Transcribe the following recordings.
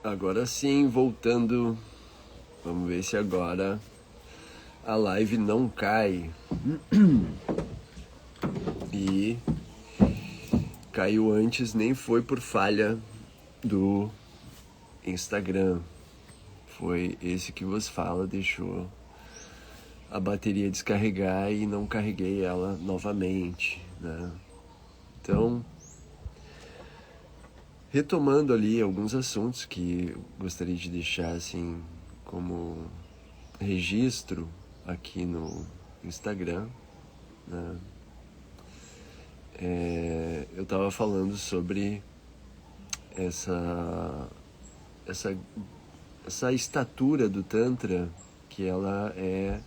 Agora sim, voltando. Vamos ver se agora a live não cai. E caiu antes, nem foi por falha do Instagram. Foi esse que vos fala, deixou a bateria descarregar e não carreguei ela novamente, né? Então, retomando ali alguns assuntos que gostaria de deixar assim como registro aqui no Instagram, né? Eu estava falando sobre essa, essa, essa estatura do Tantra, que ela é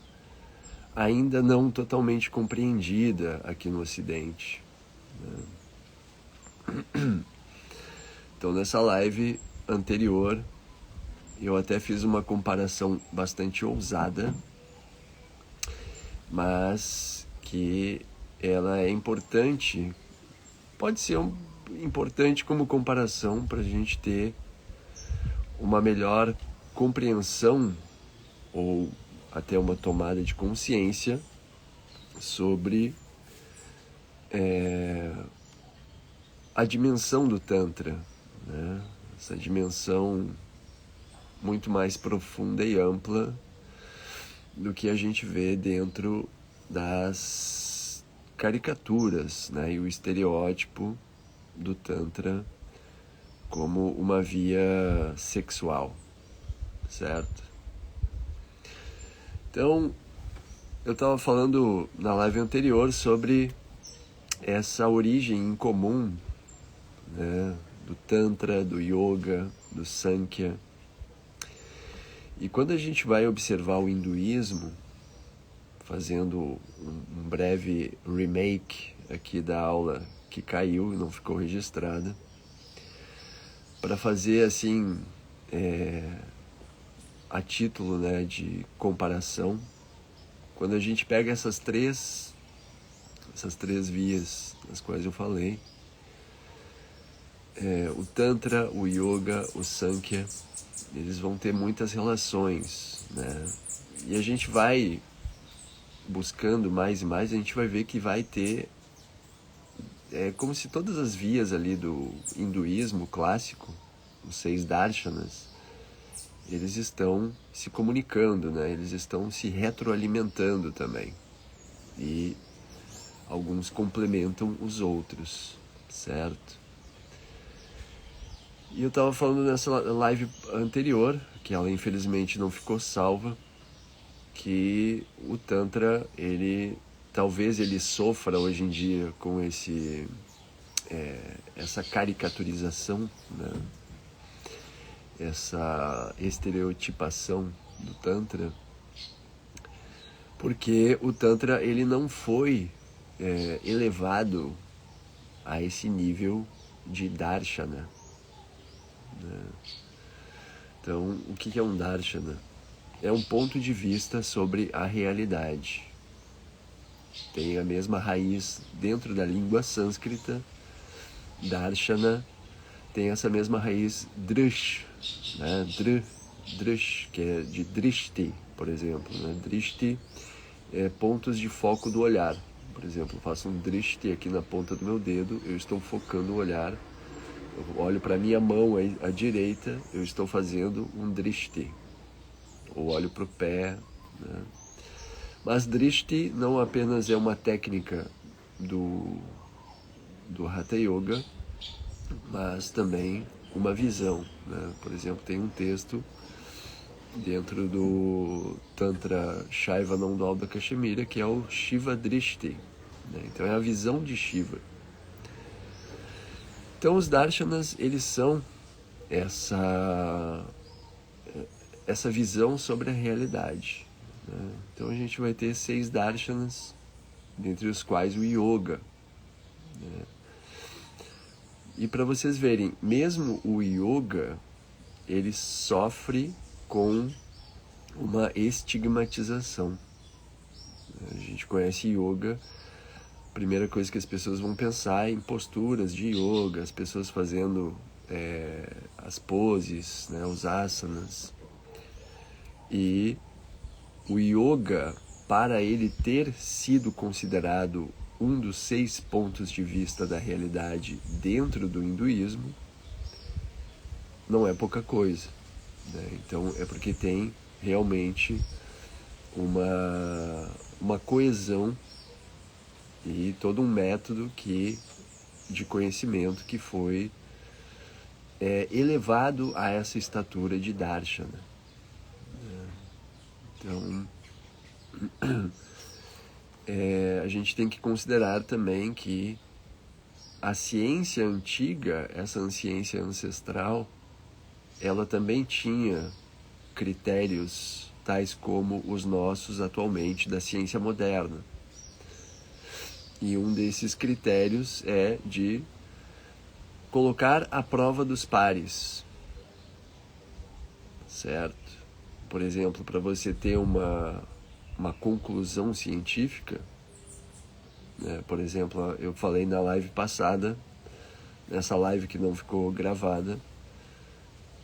ainda não totalmente compreendida aqui no Ocidente. Então, nessa live anterior, eu até fiz uma comparação bastante ousada, mas que ela é importante, pode ser importante como comparação para a gente ter uma melhor compreensão ou até uma tomada de consciência sobre a dimensão do Tantra, né? Essa dimensão muito mais profunda e ampla do que a gente vê dentro das caricaturas, né? E o estereótipo do Tantra como uma via sexual, certo? Então, eu estava falando na live anterior sobre essa origem em comum, né, do Tantra, do Yoga, do Sankhya. E quando a gente vai observar o hinduísmo, fazendo um breve remake aqui da aula que caiu e não ficou registrada, para fazer assim, a título, né, de comparação, quando a gente pega essas três vias das quais eu falei, o Tantra, o Yoga, o Sankhya, eles vão ter muitas relações, né? E a gente vai buscando mais e mais, a gente vai ver que vai ter, como se todas as vias ali do hinduísmo clássico, os 6 darshanas, eles estão se comunicando, né? Eles estão se retroalimentando também. E alguns complementam os outros, certo? E eu estava falando nessa live anterior, que ela infelizmente não ficou salva, que o Tantra, talvez ele sofra hoje em dia com essa caricaturização, né? Essa estereotipação do Tantra, porque o Tantra ele não foi elevado a esse nível de Darshana, né? Então, o que é um Darshana? É um ponto de vista sobre a realidade. Tem a mesma raiz dentro da língua sânscrita. Darshana tem essa mesma raiz drish, né? Drish, que é de drishti, por exemplo, né? Drishti é pontos de foco do olhar. Por exemplo, eu faço um drishti aqui na ponta do meu dedo, eu estou focando o olhar. Eu olho para minha mão à direita, eu estou fazendo um drishti. Ou olho para o pé, né? Mas drishti não apenas é uma técnica do Hatha Yoga, mas também uma visão, né? Por exemplo, tem um texto dentro do Tantra Shaiva Nondalda Kashmira que é o Shiva Drishti, né? Então é a visão de Shiva. Então os darshanas, eles são essa visão sobre a realidade, né? Então a gente vai ter 6 darshanas, dentre os quais o Yoga, né? E para vocês verem, mesmo o Yoga, ele sofre com uma estigmatização. A gente conhece Yoga, a primeira coisa que as pessoas vão pensar é em posturas de Yoga, as pessoas fazendo as poses, né, os asanas. E o yoga, para ele ter sido considerado um dos 6 pontos de vista da realidade dentro do hinduísmo, não é pouca coisa, né? Então é porque tem realmente uma coesão e todo um método de conhecimento que foi elevado a essa estatura de darshana. Então, a gente tem que considerar também que a ciência antiga, essa ciência ancestral, ela também tinha critérios tais como os nossos atualmente da ciência moderna. E um desses critérios é de colocar à prova dos pares, certo? Por exemplo, para você ter uma conclusão científica, né? Por exemplo, eu falei na live passada, nessa live que não ficou gravada,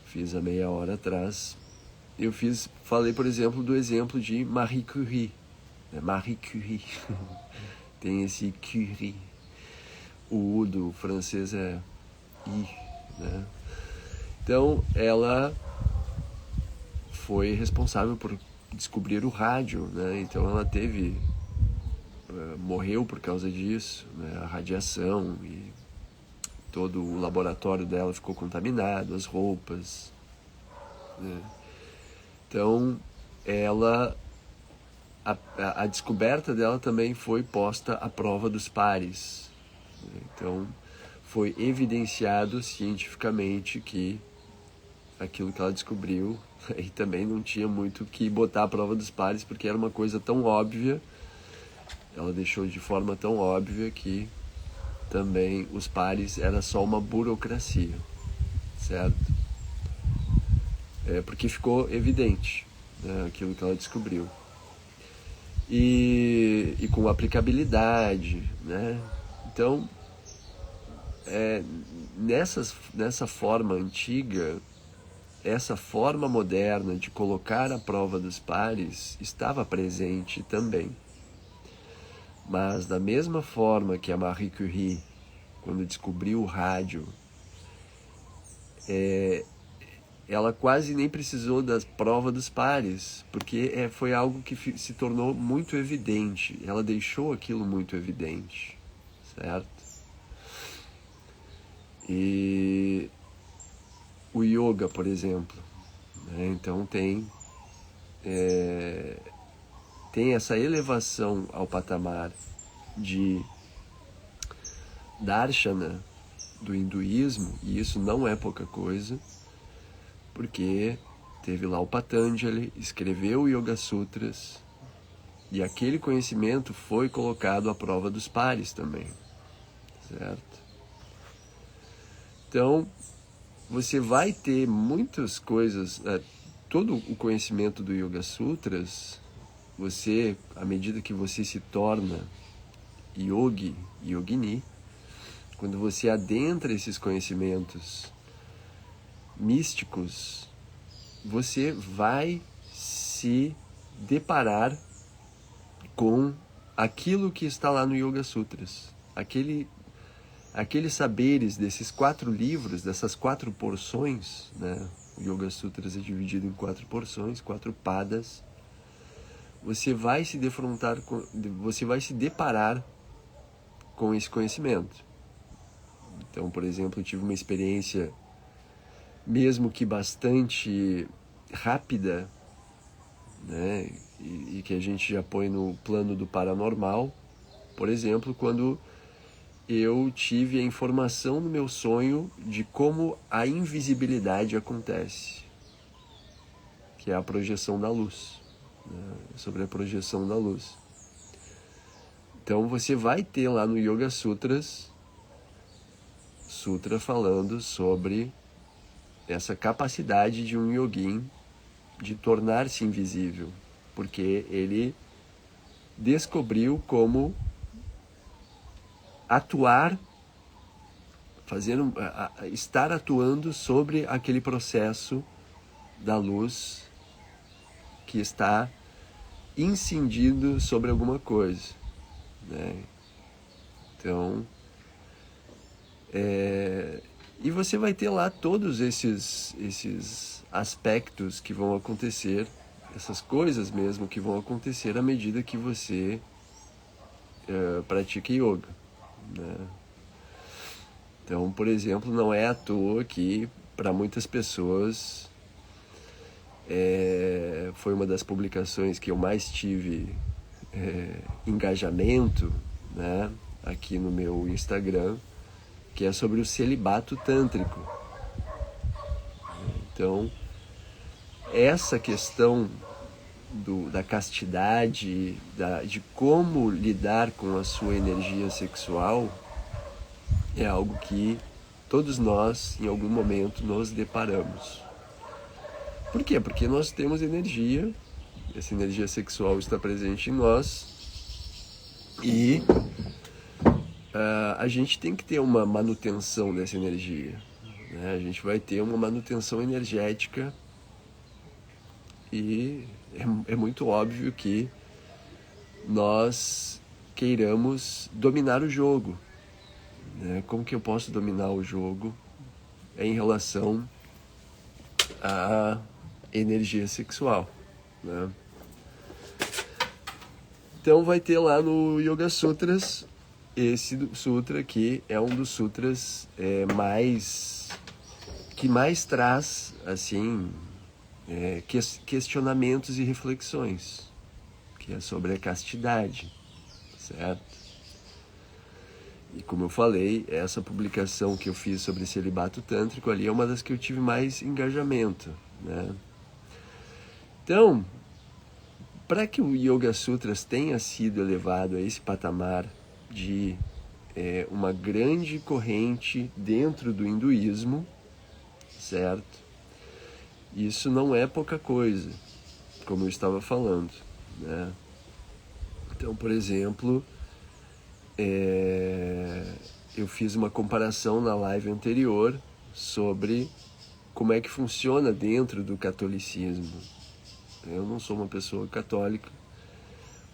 fiz há meia hora atrás, falei, por exemplo, do exemplo de Marie Curie. Marie Curie. Tem esse Curie. O U do francês é I, né? Então, ela foi responsável por descobrir o rádio, né? Então, ela morreu por causa disso, né? A radiação, e todo o laboratório dela ficou contaminado, as roupas, né? Então, a descoberta dela também foi posta à prova dos pares. Então, foi evidenciado cientificamente que aquilo que ela descobriu, e também não tinha muito que botar à prova dos pares, porque era uma coisa tão óbvia, ela deixou de forma tão óbvia que também os pares era só uma burocracia, certo? Porque ficou evidente, né, aquilo que ela descobriu. E com aplicabilidade, né? Então, nessa forma antiga, essa forma moderna de colocar à prova dos pares estava presente também. Mas da mesma forma que a Marie Curie, quando descobriu o rádio, ela quase nem precisou da prova dos pares, porque foi algo que se tornou muito evidente. Ela deixou aquilo muito evidente, certo? E o yoga, por exemplo, né? Então tem essa elevação ao patamar de darshana do hinduísmo, e isso não é pouca coisa, porque teve lá o Patanjali, escreveu o Yoga Sutras, e aquele conhecimento foi colocado à prova dos pares também, certo? Então, você vai ter muitas coisas, todo o conhecimento do Yoga Sutras, você, à medida que você se torna yogi, yogini, quando você adentra esses conhecimentos místicos, você vai se deparar com aquilo que está lá no Yoga Sutras, aqueles saberes desses 4 livros, dessas 4 porções, né? O Yoga Sutras é dividido em 4 porções, 4 padas. Você vai se deparar com esse conhecimento. Então, por exemplo, eu tive uma experiência, mesmo que bastante rápida, né? E que a gente já põe no plano do paranormal. Por exemplo, quando eu tive a informação no meu sonho de como a invisibilidade acontece, que é a projeção da luz, né? Sobre a projeção da luz. Então você vai ter lá no Yoga Sutras, sutra falando sobre essa capacidade de um yogin de tornar-se invisível, porque ele descobriu como atuar estar atuando sobre aquele processo da luz que está incidindo sobre alguma coisa, né? Então, e você vai ter lá todos esses aspectos que vão acontecer, essas coisas mesmo que vão acontecer à medida que você pratica yoga, né? Então, por exemplo, não é à toa que para muitas pessoas foi uma das publicações que eu mais tive engajamento, né, aqui no meu Instagram, que é sobre o celibato tântrico. Então, essa questão da castidade, de como lidar com a sua energia sexual, é algo que todos nós, em algum momento, nos deparamos. Por quê? Porque nós temos energia, essa energia sexual está presente em nós, e a gente tem que ter uma manutenção dessa energia, né? A gente vai ter uma manutenção energética, e é muito óbvio que nós queiramos dominar o jogo, né? Como que eu posso dominar o jogo em relação à energia sexual, né? Então vai ter lá no Yoga Sutras esse sutra que é um dos sutras que mais traz assim questionamentos e reflexões, que é sobre a castidade, certo? E como eu falei, essa publicação que eu fiz sobre celibato tântrico ali é uma das que eu tive mais engajamento, né? Então, para que o Yoga Sutras tenha sido elevado a esse patamar de uma grande corrente dentro do hinduísmo, certo? Isso não é pouca coisa, como eu estava falando, né? Então, por exemplo, eu fiz uma comparação na live anterior sobre como é que funciona dentro do catolicismo. Eu não sou uma pessoa católica,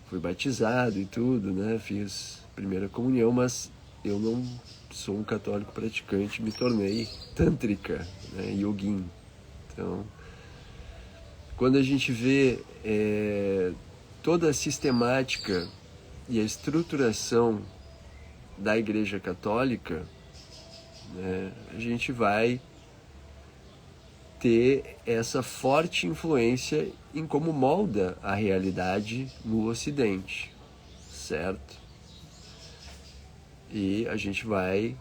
fui batizado e tudo, né? Fiz primeira comunhão, mas eu não sou um católico praticante, me tornei tântrica, né? Yogin. Então, quando a gente vê toda a sistemática e a estruturação da Igreja Católica, né, a gente vai ter essa forte influência em como molda a realidade no Ocidente, certo? E a gente vai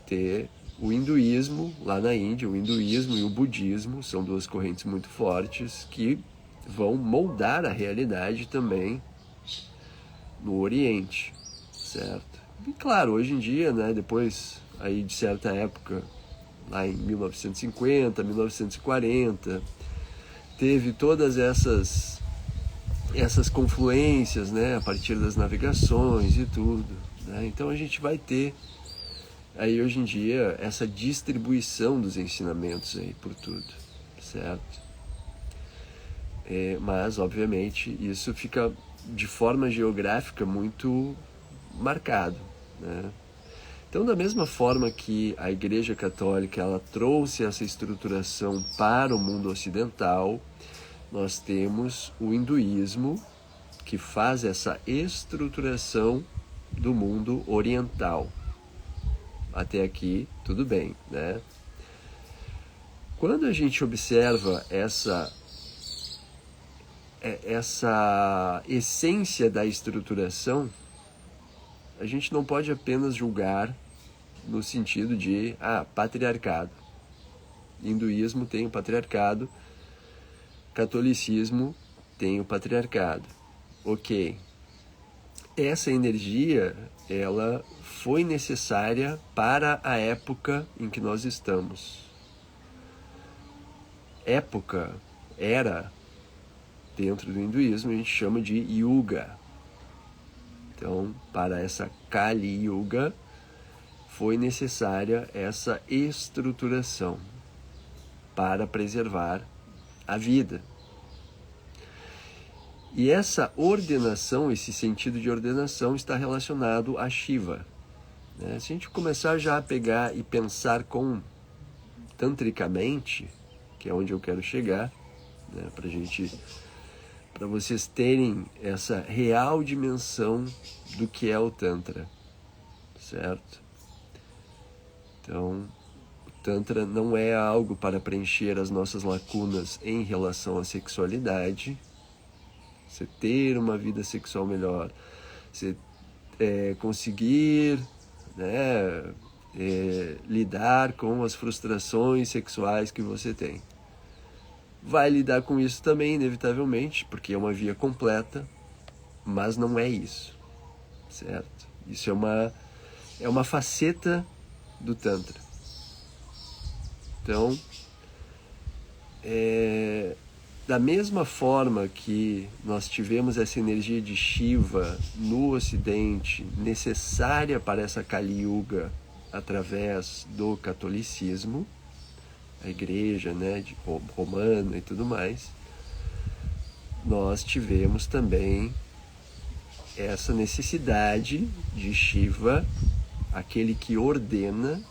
ter o hinduísmo lá na Índia, o hinduísmo e o budismo são duas correntes muito fortes que vão moldar a realidade também no Oriente, certo? E claro, hoje em dia, né, depois aí de certa época, lá em 1950, 1940, teve todas essas confluências, né, a partir das navegações e tudo, né? Então a gente vai ter aí hoje em dia essa distribuição dos ensinamentos aí por tudo, certo? Mas obviamente isso fica de forma geográfica muito marcado, né? Então, da mesma forma que a Igreja Católica ela trouxe essa estruturação para o mundo ocidental, nós temos o hinduísmo que faz essa estruturação do mundo oriental. Até aqui, tudo bem, né? Quando a gente observa essa essência da estruturação, a gente não pode apenas julgar no sentido de patriarcado. Hinduísmo tem o patriarcado, catolicismo tem o patriarcado. Ok. Essa energia, ela foi necessária para a época em que nós estamos. Época, era, dentro do hinduísmo, a gente chama de Yuga. Então, para essa Kali Yuga, foi necessária essa estruturação para preservar a vida. E essa ordenação, esse sentido de ordenação está relacionado a Shiva. Se a gente começar já a pegar e pensar tantricamente, que é onde eu quero chegar, para vocês terem essa real dimensão do que é o Tantra, certo? Então, o Tantra não é algo para preencher as nossas lacunas em relação à sexualidade, você ter uma vida sexual melhor, você conseguir lidar com as frustrações sexuais que você tem. Vai lidar com isso também, inevitavelmente, porque é uma via completa, mas não é isso, certo? Isso é uma faceta do Tantra. Então, da mesma forma que nós tivemos essa energia de Shiva no Ocidente, necessária para essa Kali Yuga, através do catolicismo, a igreja romana e tudo mais, nós tivemos também essa necessidade de Shiva, aquele que ordena,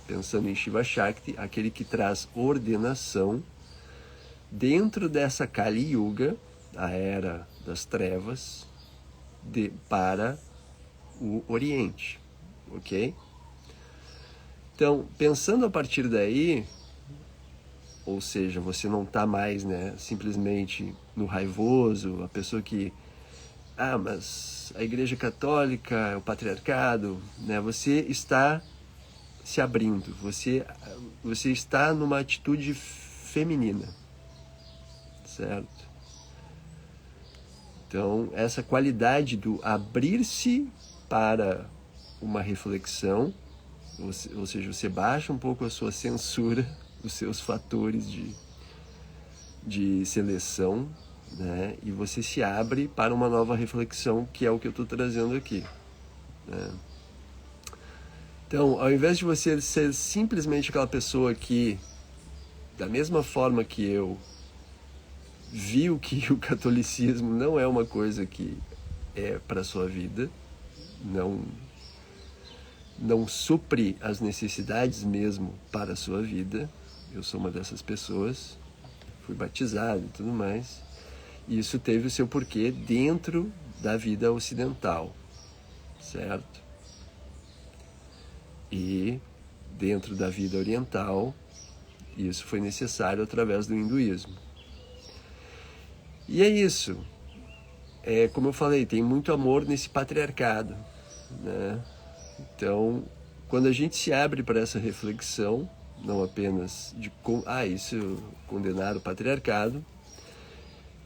pensando em Shiva Shakti, aquele que traz ordenação dentro dessa Kali Yuga, a era das trevas, para o Oriente, ok? Então, pensando a partir daí, ou seja, você não está mais simplesmente no raivoso, a pessoa que, mas a Igreja Católica, o patriarcado, você está se abrindo, você está numa atitude feminina, certo? Então, essa qualidade do abrir-se para uma reflexão, ou seja, você baixa um pouco a sua censura, os seus fatores de seleção, e você se abre para uma nova reflexão, que é o que eu estou trazendo aqui. Então, ao invés de você ser simplesmente aquela pessoa que, da mesma forma que eu, viu que o catolicismo não é uma coisa que é para a sua vida, não supre as necessidades mesmo para a sua vida. Eu sou uma dessas pessoas, fui batizado e tudo mais, e isso teve o seu porquê dentro da vida ocidental, certo? E dentro da vida oriental, isso foi necessário através do hinduísmo. E é isso. Como eu falei, tem muito amor nesse patriarcado, Então, quando a gente se abre para essa reflexão, não apenas de isso condenar o patriarcado,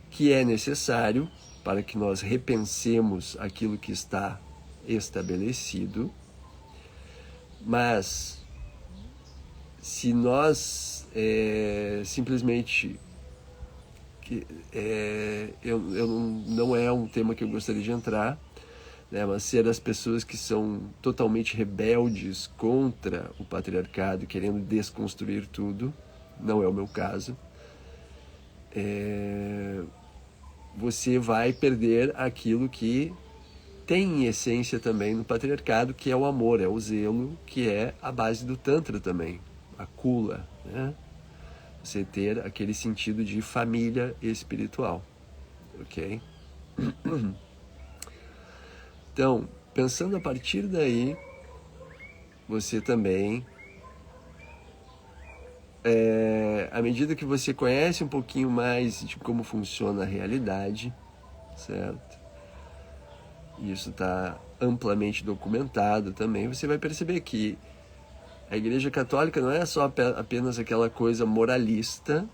que é necessário para que nós repensemos aquilo que está estabelecido, mas se nós simplesmente não é um tema que eu gostaria de entrar, mas ser as pessoas que são totalmente rebeldes contra o patriarcado, querendo desconstruir tudo, não é o meu caso, você vai perder aquilo que tem em essência também no patriarcado, que é o amor, é o zelo, que é a base do Tantra também, a Kula, Você ter aquele sentido de família espiritual, ok? Então, pensando a partir daí, você também, à medida que você conhece um pouquinho mais de como funciona a realidade, certo? E isso está amplamente documentado também, você vai perceber que a Igreja Católica não é só apenas aquela coisa moralista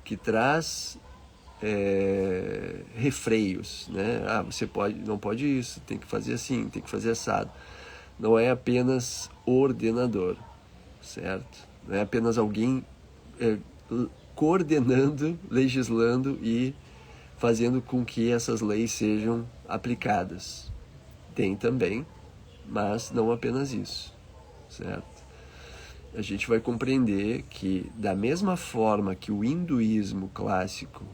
que traz refreios, você não pode isso, tem que fazer assim, tem que fazer assado. Não é apenas ordenador, certo? Não é apenas alguém coordenando, legislando e fazendo com que essas leis sejam aplicadas. Tem também, mas não apenas isso, certo? A gente vai compreender que, da mesma forma que o hinduísmo clássico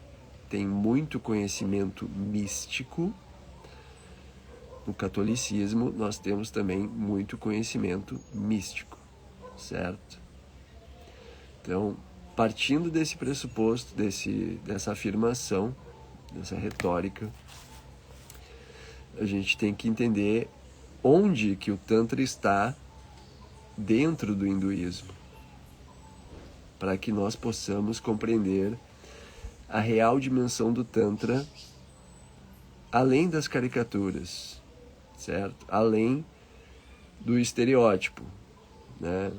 tem muito conhecimento místico, no catolicismo nós temos também muito conhecimento místico, certo? Então, partindo desse pressuposto, dessa afirmação, dessa retórica, a gente tem que entender onde que o Tantra está dentro do hinduísmo, para que nós possamos compreender a real dimensão do Tantra, além das caricaturas, certo? Além do estereótipo, né?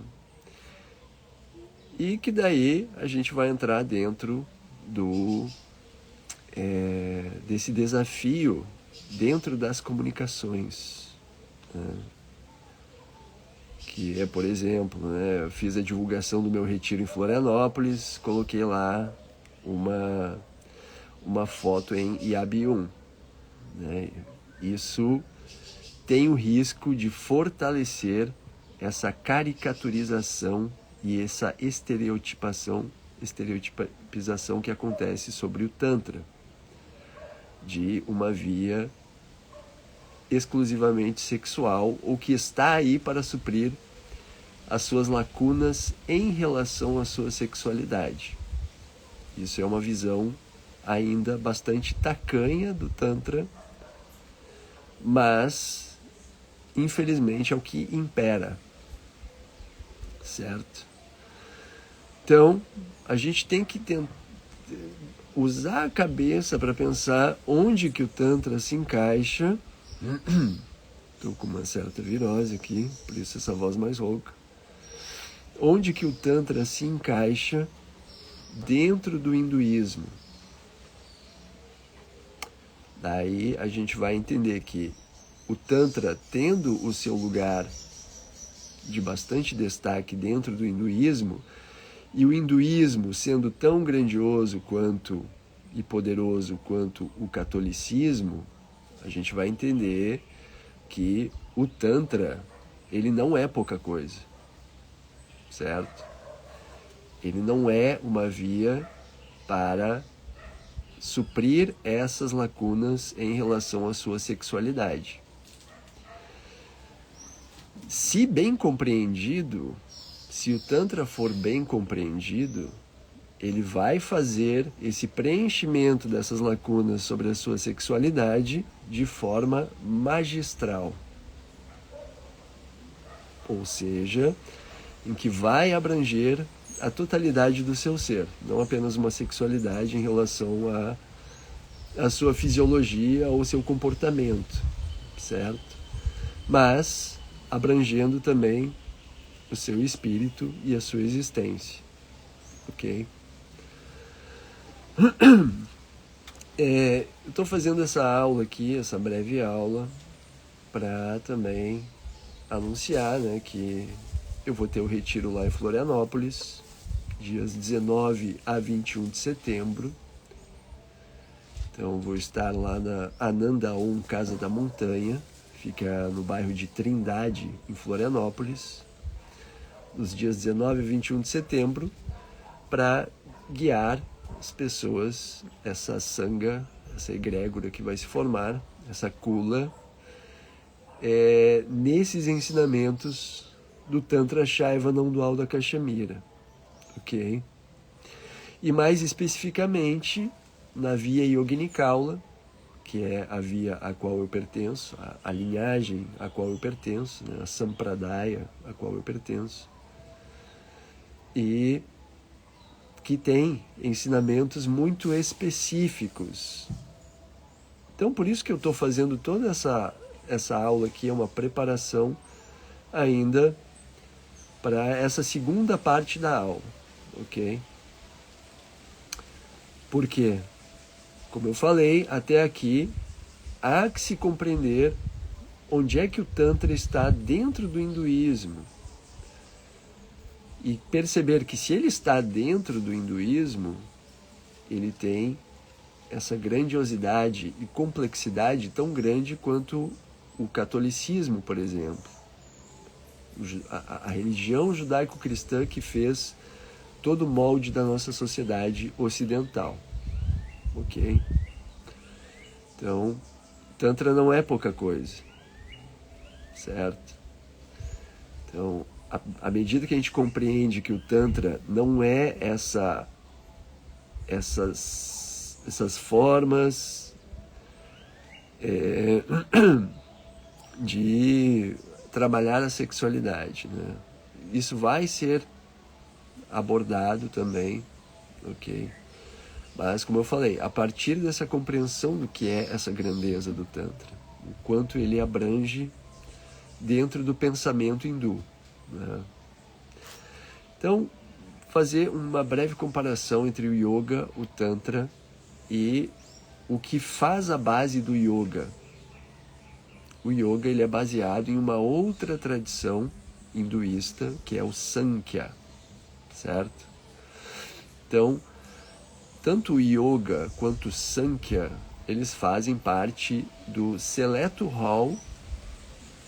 E que daí a gente vai entrar dentro desse desafio dentro das comunicações, né? Que é, por exemplo, né, eu fiz a divulgação do meu retiro em Florianópolis, coloquei lá uma foto em Yabium, né? Isso tem o risco de fortalecer essa caricaturização e essa estereotipização que acontece sobre o Tantra, de uma via exclusivamente sexual, ou que está aí para suprir as suas lacunas em relação à sua sexualidade. Isso é uma visão ainda bastante tacanha do Tantra, mas infelizmente é o que impera, certo? Então, a gente tem que usar a cabeça para pensar onde que o Tantra se encaixa. Estou com uma certa virose aqui, por isso essa voz mais rouca. Onde que o Tantra se encaixa dentro do hinduísmo? Daí a gente vai entender que o Tantra, tendo o seu lugar de bastante destaque dentro do hinduísmo, e o hinduísmo sendo tão grandioso quanto e poderoso quanto o catolicismo, a gente vai entender que o Tantra, ele não é pouca coisa, certo? Ele não é uma via para suprir essas lacunas em relação à sua sexualidade. Se bem compreendido, se o Tantra for bem compreendido, ele vai fazer esse preenchimento dessas lacunas sobre a sua sexualidade de forma magistral. Ou seja, em que vai abranger a totalidade do seu ser, não apenas uma sexualidade em relação à sua fisiologia ou seu comportamento, certo? Mas abrangendo também o seu espírito e a sua existência, ok? Eu estou fazendo essa aula aqui, essa breve aula, para também anunciar, né, que eu vou ter o retiro lá em Florianópolis, dias 19 a 21 de setembro. Então vou estar lá na Anandaon Casa da Montanha, fica no bairro de Trindade, em Florianópolis, nos dias 19 e 21 de setembro, para guiar as pessoas, essa sangha, essa egrégora que vai se formar, essa kula, nesses ensinamentos do Tantra Shaiva não dual da Cachemira, ok? E mais especificamente na via Yogini-Kaula, que é a via a qual eu pertenço, a linhagem a qual eu pertenço, né, a Sampradaya a qual eu pertenço, e que tem ensinamentos muito específicos. Então, por isso que eu estou fazendo toda essa aula aqui, é uma preparação ainda para essa segunda parte da aula, ok? Por quê? Como eu falei, até aqui, há que se compreender onde é que o Tantra está dentro do hinduísmo. E perceber que se ele está dentro do hinduísmo, ele tem essa grandiosidade e complexidade tão grande quanto o catolicismo, por exemplo. a religião judaico-cristã que fez todo o molde da nossa sociedade ocidental. Ok? Então, Tantra não é pouca coisa, certo? Então, à medida que a gente compreende que o Tantra não é essas formas de trabalhar a sexualidade, né? Isso vai ser abordado também, ok? Mas, como eu falei, a partir dessa compreensão do que é essa grandeza do Tantra, o quanto ele abrange dentro do pensamento hindu, né? Então, fazer uma breve comparação entre o Yoga, o Tantra e o que faz a base do Yoga. O Yoga ele é baseado em uma outra tradição hinduísta, que é o Sankhya, certo? Então, tanto o Yoga quanto o Sankhya, eles fazem parte do seleto hall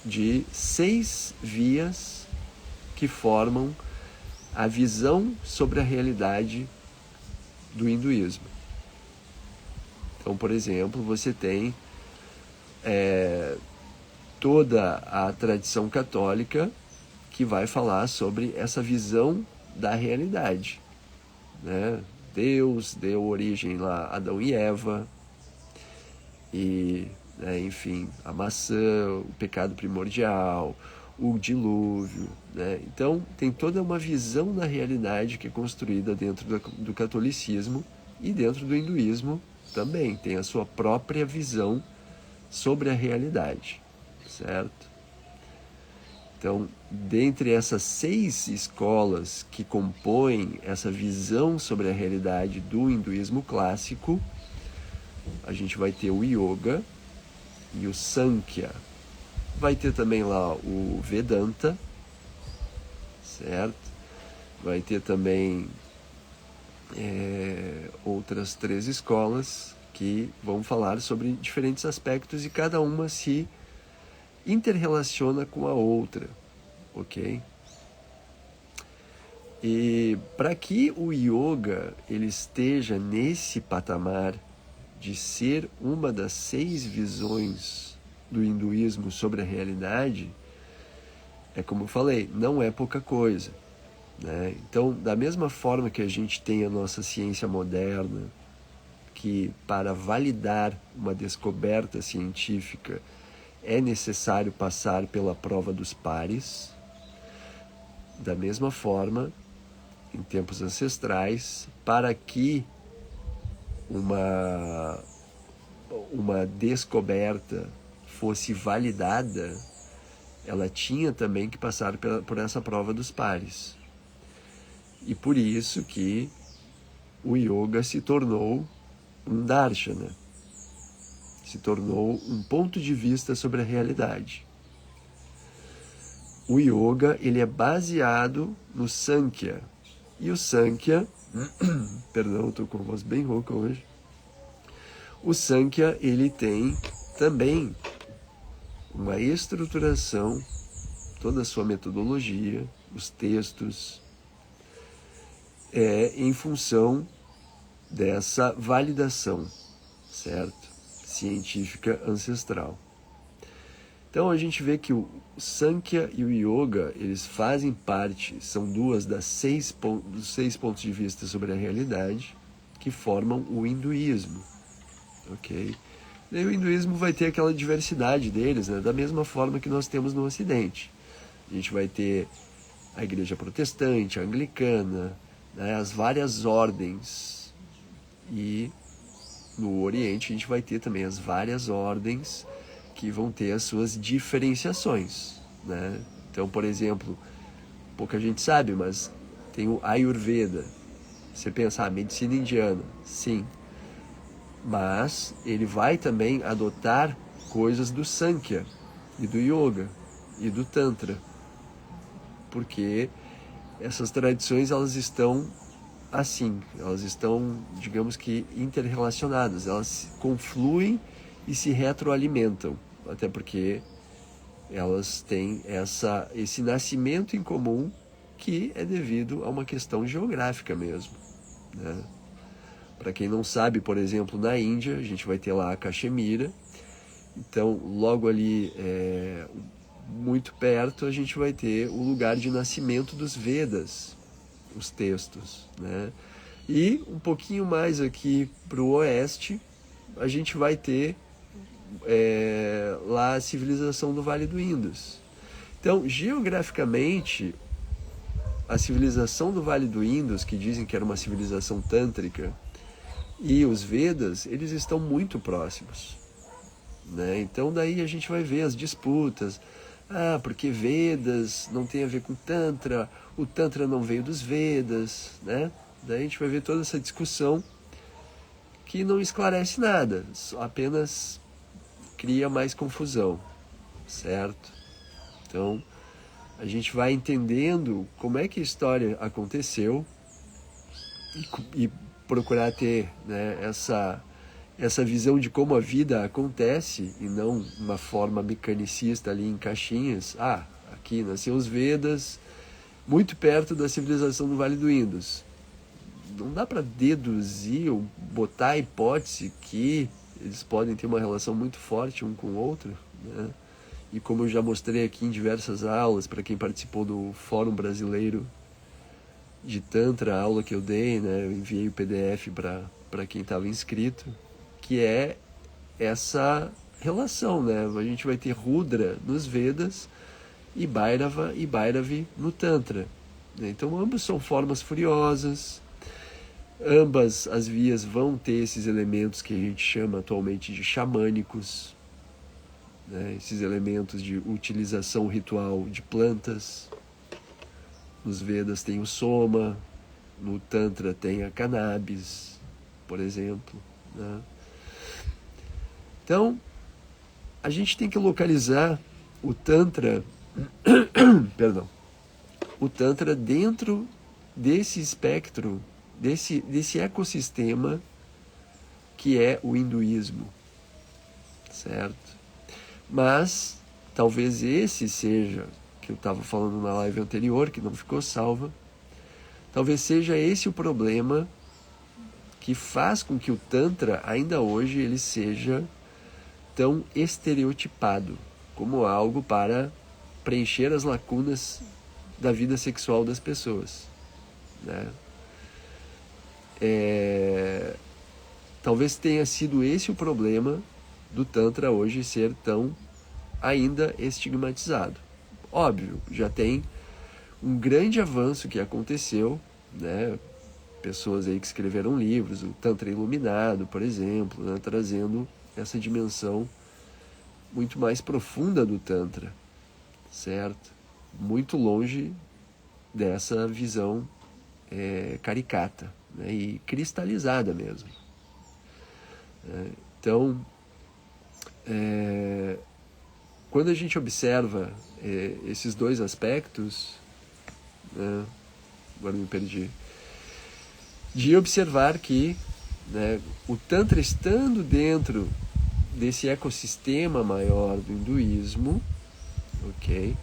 de 6 vias que formam a visão sobre a realidade do hinduísmo. Então, por exemplo, você tem toda a tradição católica que vai falar sobre essa visão da realidade, né? Deus deu origem lá a Adão e Eva, e, né, enfim, a maçã, o pecado primordial, o dilúvio, né? Então, tem toda uma visão da realidade que é construída dentro do catolicismo e dentro do hinduísmo também. Tem a sua própria visão sobre a realidade, certo? Então, dentre essas 6 escolas que compõem essa visão sobre a realidade do hinduísmo clássico, a gente vai ter o Yoga e o Sankhya. Vai ter também lá o Vedanta, certo? Vai ter também outras 3 escolas que vão falar sobre diferentes aspectos e cada uma se interrelaciona com a outra, ok? E para que o Yoga ele esteja nesse patamar de ser uma das 6 visões do hinduísmo sobre a realidade, é como eu falei, não é pouca coisa, né? Então, da mesma forma que a gente tem a nossa ciência moderna, que para validar uma descoberta científica é necessário passar pela prova dos pares, da mesma forma, em tempos ancestrais, para que uma descoberta fosse validada, ela tinha também que passar por essa prova dos pares. E por isso que o Yoga se tornou um darshana, se tornou um ponto de vista sobre a realidade. O Yoga ele é baseado no Sankhya. E o Sankhya, perdão, estou com a voz bem rouca hoje. O Sankhya ele tem também uma estruturação, toda a sua metodologia, os textos, em função dessa validação, certo? Científica ancestral. Então a gente vê que o Sankhya e o Yoga, eles fazem parte, são duas dos 6 pontos de vista sobre a realidade que formam o hinduísmo, ok? E o hinduísmo vai ter aquela diversidade deles, né? Da mesma forma que nós temos no Ocidente. A gente vai ter a igreja protestante, a anglicana, né? As várias ordens. E no Oriente a gente vai ter também as várias ordens que vão ter as suas diferenciações, né? Então, por exemplo, pouca gente sabe, mas tem o Ayurveda. Você pensa, medicina indiana, sim. Mas ele vai também adotar coisas do Sankhya e do Yoga e do Tantra. Porque essas tradições, elas estão assim, elas estão, digamos que, interrelacionadas, elas confluem e se retroalimentam, até porque elas têm esse nascimento em comum que é devido a uma questão geográfica mesmo, né? Para quem não sabe, por exemplo, na Índia, a gente vai ter lá a Caxemira, então logo ali, muito perto, a gente vai ter o lugar de nascimento dos Vedas, os textos, né? E um pouquinho mais aqui para o oeste, a gente vai ter lá a civilização do Vale do Indus. Então, geograficamente, a civilização do Vale do Indus, que dizem que era uma civilização tântrica, e os Vedas, eles estão muito próximos, né? Então daí a gente vai ver as disputas. Porque Vedas não tem a ver com Tantra, o Tantra não veio dos Vedas, né? Daí a gente vai ver toda essa discussão que não esclarece nada, apenas cria mais confusão, certo? Então, a gente vai entendendo como é que a história aconteceu e procurar ter, né, essa visão de como a vida acontece e não uma forma mecanicista ali em caixinhas. Aqui nasceu os Vedas, muito perto da civilização do Vale do Indus. Não dá para deduzir ou botar a hipótese que eles podem ter uma relação muito forte um com o outro, né? E como eu já mostrei aqui em diversas aulas, para quem participou do Fórum Brasileiro de Tantra, a aula que eu dei, né, eu enviei o PDF para quem estava inscrito, que é essa relação, né? A gente vai ter Rudra nos Vedas e Bhairava e Bhairavi no Tantra. Então ambos são formas furiosas, ambas as vias vão ter esses elementos que a gente chama atualmente de xamânicos, né? Esses elementos de utilização ritual de plantas. Nos Vedas tem o Soma, no Tantra tem a cannabis, por exemplo, né? Então, a gente tem que localizar o Tantra, o Tantra dentro desse espectro, desse ecossistema que é o hinduísmo, certo? Mas talvez esse seja, que eu estava falando na live anterior, que não ficou salva, talvez seja esse o problema que faz com que o Tantra, ainda hoje, ele seja tão estereotipado como algo para preencher as lacunas da vida sexual das pessoas, né? Talvez tenha sido esse o problema do Tantra hoje ser tão ainda estigmatizado. Óbvio, já tem um grande avanço que aconteceu, né? Pessoas aí que escreveram livros, o Tantra Iluminado, por exemplo, né? Trazendo essa dimensão muito mais profunda do Tantra, certo? Muito longe dessa visão caricata, né? E cristalizada mesmo. Então, quando a gente observa esses dois aspectos, né? Agora me perdi, de observar que, né, o Tantra estando dentro desse ecossistema maior do hinduísmo, ok?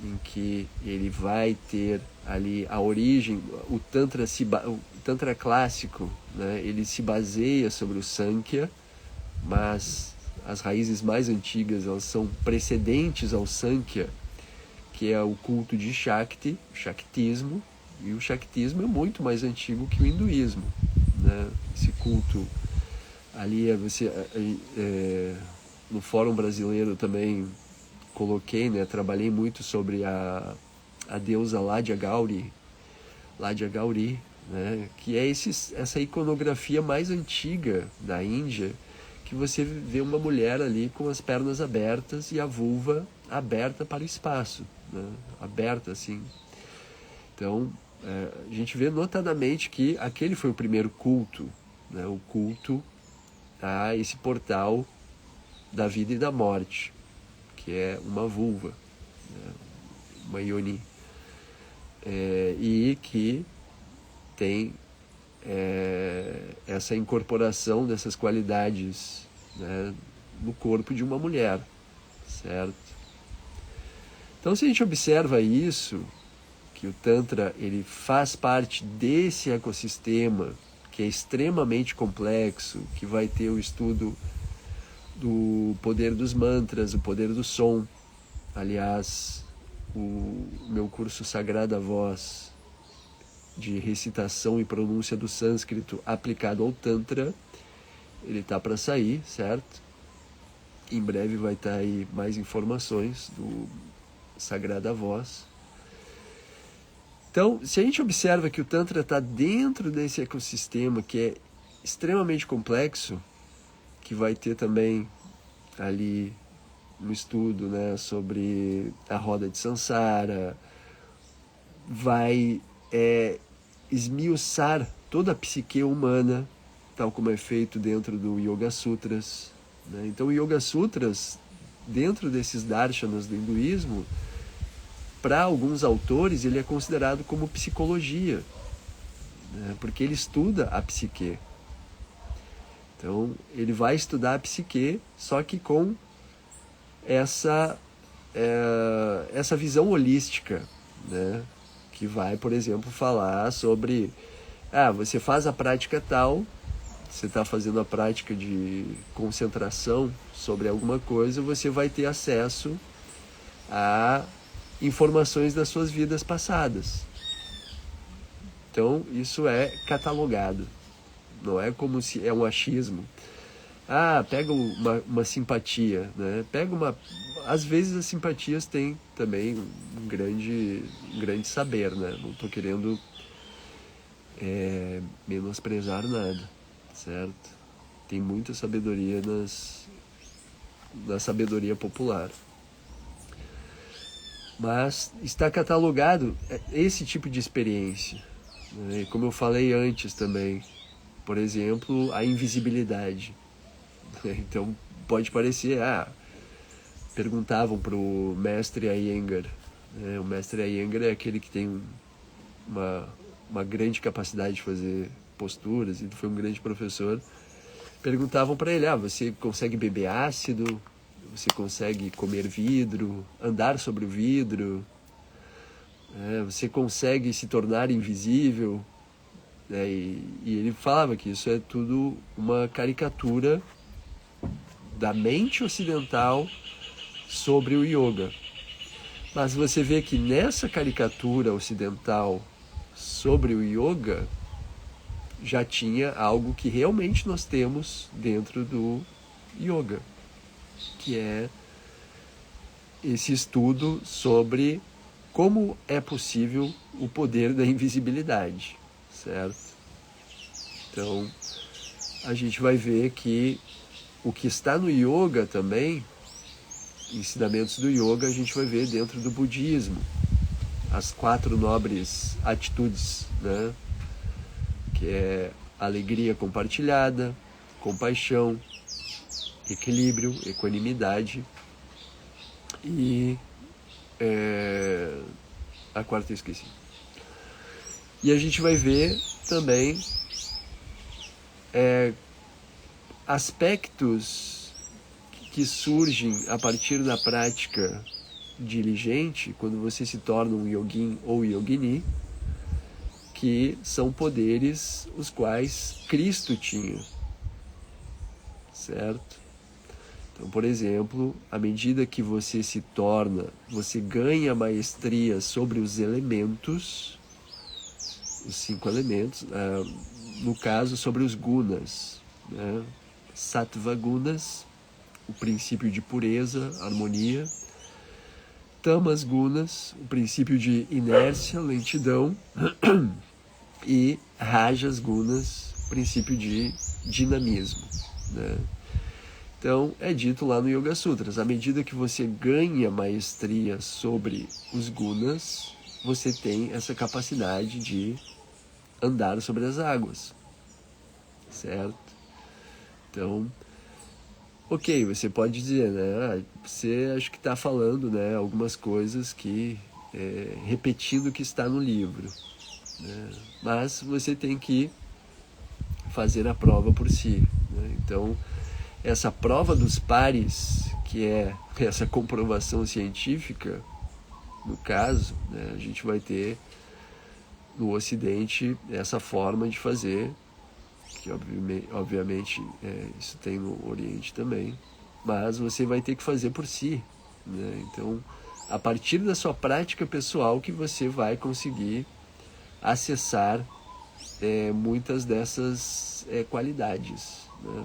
Em que ele vai ter ali a origem, o Tantra clássico, né, ele se baseia sobre o Sankhya, mas as raízes mais antigas elas são precedentes ao Sankhya, que é o culto de Shakti, o Shaktismo, e o Shaktismo é muito mais antigo que o hinduísmo, né? Esse culto ali, no Fórum Brasileiro também coloquei, né? Trabalhei muito sobre a deusa Ladya Gauri, né? Que é essa iconografia mais antiga da Índia, que você vê uma mulher ali com as pernas abertas e a vulva aberta para o espaço, né? Aberta assim. Então, a gente vê notadamente que aquele foi o primeiro culto, né? O culto a esse portal da vida e da morte, que é uma vulva, né? Uma yoni, e que tem essa incorporação dessas qualidades, né, no corpo de uma mulher, certo? Então, se a gente observa isso, que o Tantra ele faz parte desse ecossistema que é extremamente complexo, que vai ter o estudo do poder dos mantras, o poder do som. Aliás, o meu curso Sagrada Voz de recitação e pronúncia do sânscrito aplicado ao Tantra, ele está para sair, certo? Em breve vai estar aí mais informações do Sagrada Voz. Então, se a gente observa que o Tantra está dentro desse ecossistema que é extremamente complexo, que vai ter também ali um estudo, né, sobre a roda de Sansara, vai esmiuçar toda a psique humana, tal como é feito dentro do Yoga Sutras, né? Então, o Yoga Sutras, dentro desses darshanas do hinduísmo, para alguns autores, ele é considerado como psicologia, né? Porque ele estuda a psique. Então, ele vai estudar a psique, só que com essa visão holística, né? Que vai, por exemplo, falar sobre você faz a prática tal, você está fazendo a prática de concentração sobre alguma coisa, você vai ter acesso a informações das suas vidas passadas. Então, isso é catalogado. Não é como se é um achismo. Pega uma simpatia, né? Às vezes as simpatias têm também um grande saber, né? Não estou querendo menosprezar nada, certo? Tem muita sabedoria na sabedoria popular. Mas está catalogado esse tipo de experiência, né? Como eu falei antes também, por exemplo, a invisibilidade. Então pode parecer, perguntavam para o mestre Iyengar, né? O mestre Iyengar é aquele que tem uma grande capacidade de fazer posturas, ele foi um grande professor. Perguntavam para ele, você consegue beber ácido? Você consegue comer vidro, andar sobre o vidro? Você consegue se tornar invisível? E ele falava que isso é tudo uma caricatura da mente ocidental sobre o yoga. Mas você vê que nessa caricatura ocidental sobre o yoga já tinha algo que realmente nós temos dentro do yoga, que é esse estudo sobre como é possível o poder da invisibilidade, certo? Então, a gente vai ver que o que está no yoga também, ensinamentos do yoga, a gente vai ver dentro do budismo. As 4 nobres atitudes, né? Que é alegria compartilhada, compaixão, equilíbrio, equanimidade e a quarta eu esqueci. E a gente vai ver também aspectos que surgem a partir da prática diligente, quando você se torna um yogin ou yogini, que são poderes os quais Cristo tinha, certo? Então, por exemplo, à medida que você se torna, você ganha maestria sobre os elementos, os 5 elementos, no caso sobre os gunas, né? Sattva gunas, o princípio de pureza, harmonia. Tamas gunas, o princípio de inércia, lentidão. E rajas gunas, princípio de dinamismo, né? Então, é dito lá no Yoga Sutras, à medida que você ganha maestria sobre os gunas, você tem essa capacidade de andar sobre as águas, certo? Então, ok, você pode dizer, né? Você acho que está falando, né, algumas coisas que repetindo o que está no livro, né? Mas você tem que fazer a prova por si, né? Então, essa prova dos pares, que é essa comprovação científica, no caso, né, a gente vai ter no Ocidente essa forma de fazer, que obviamente isso tem no Oriente também, mas você vai ter que fazer por si, né? Então, a partir da sua prática pessoal que você vai conseguir acessar muitas dessas qualidades, né?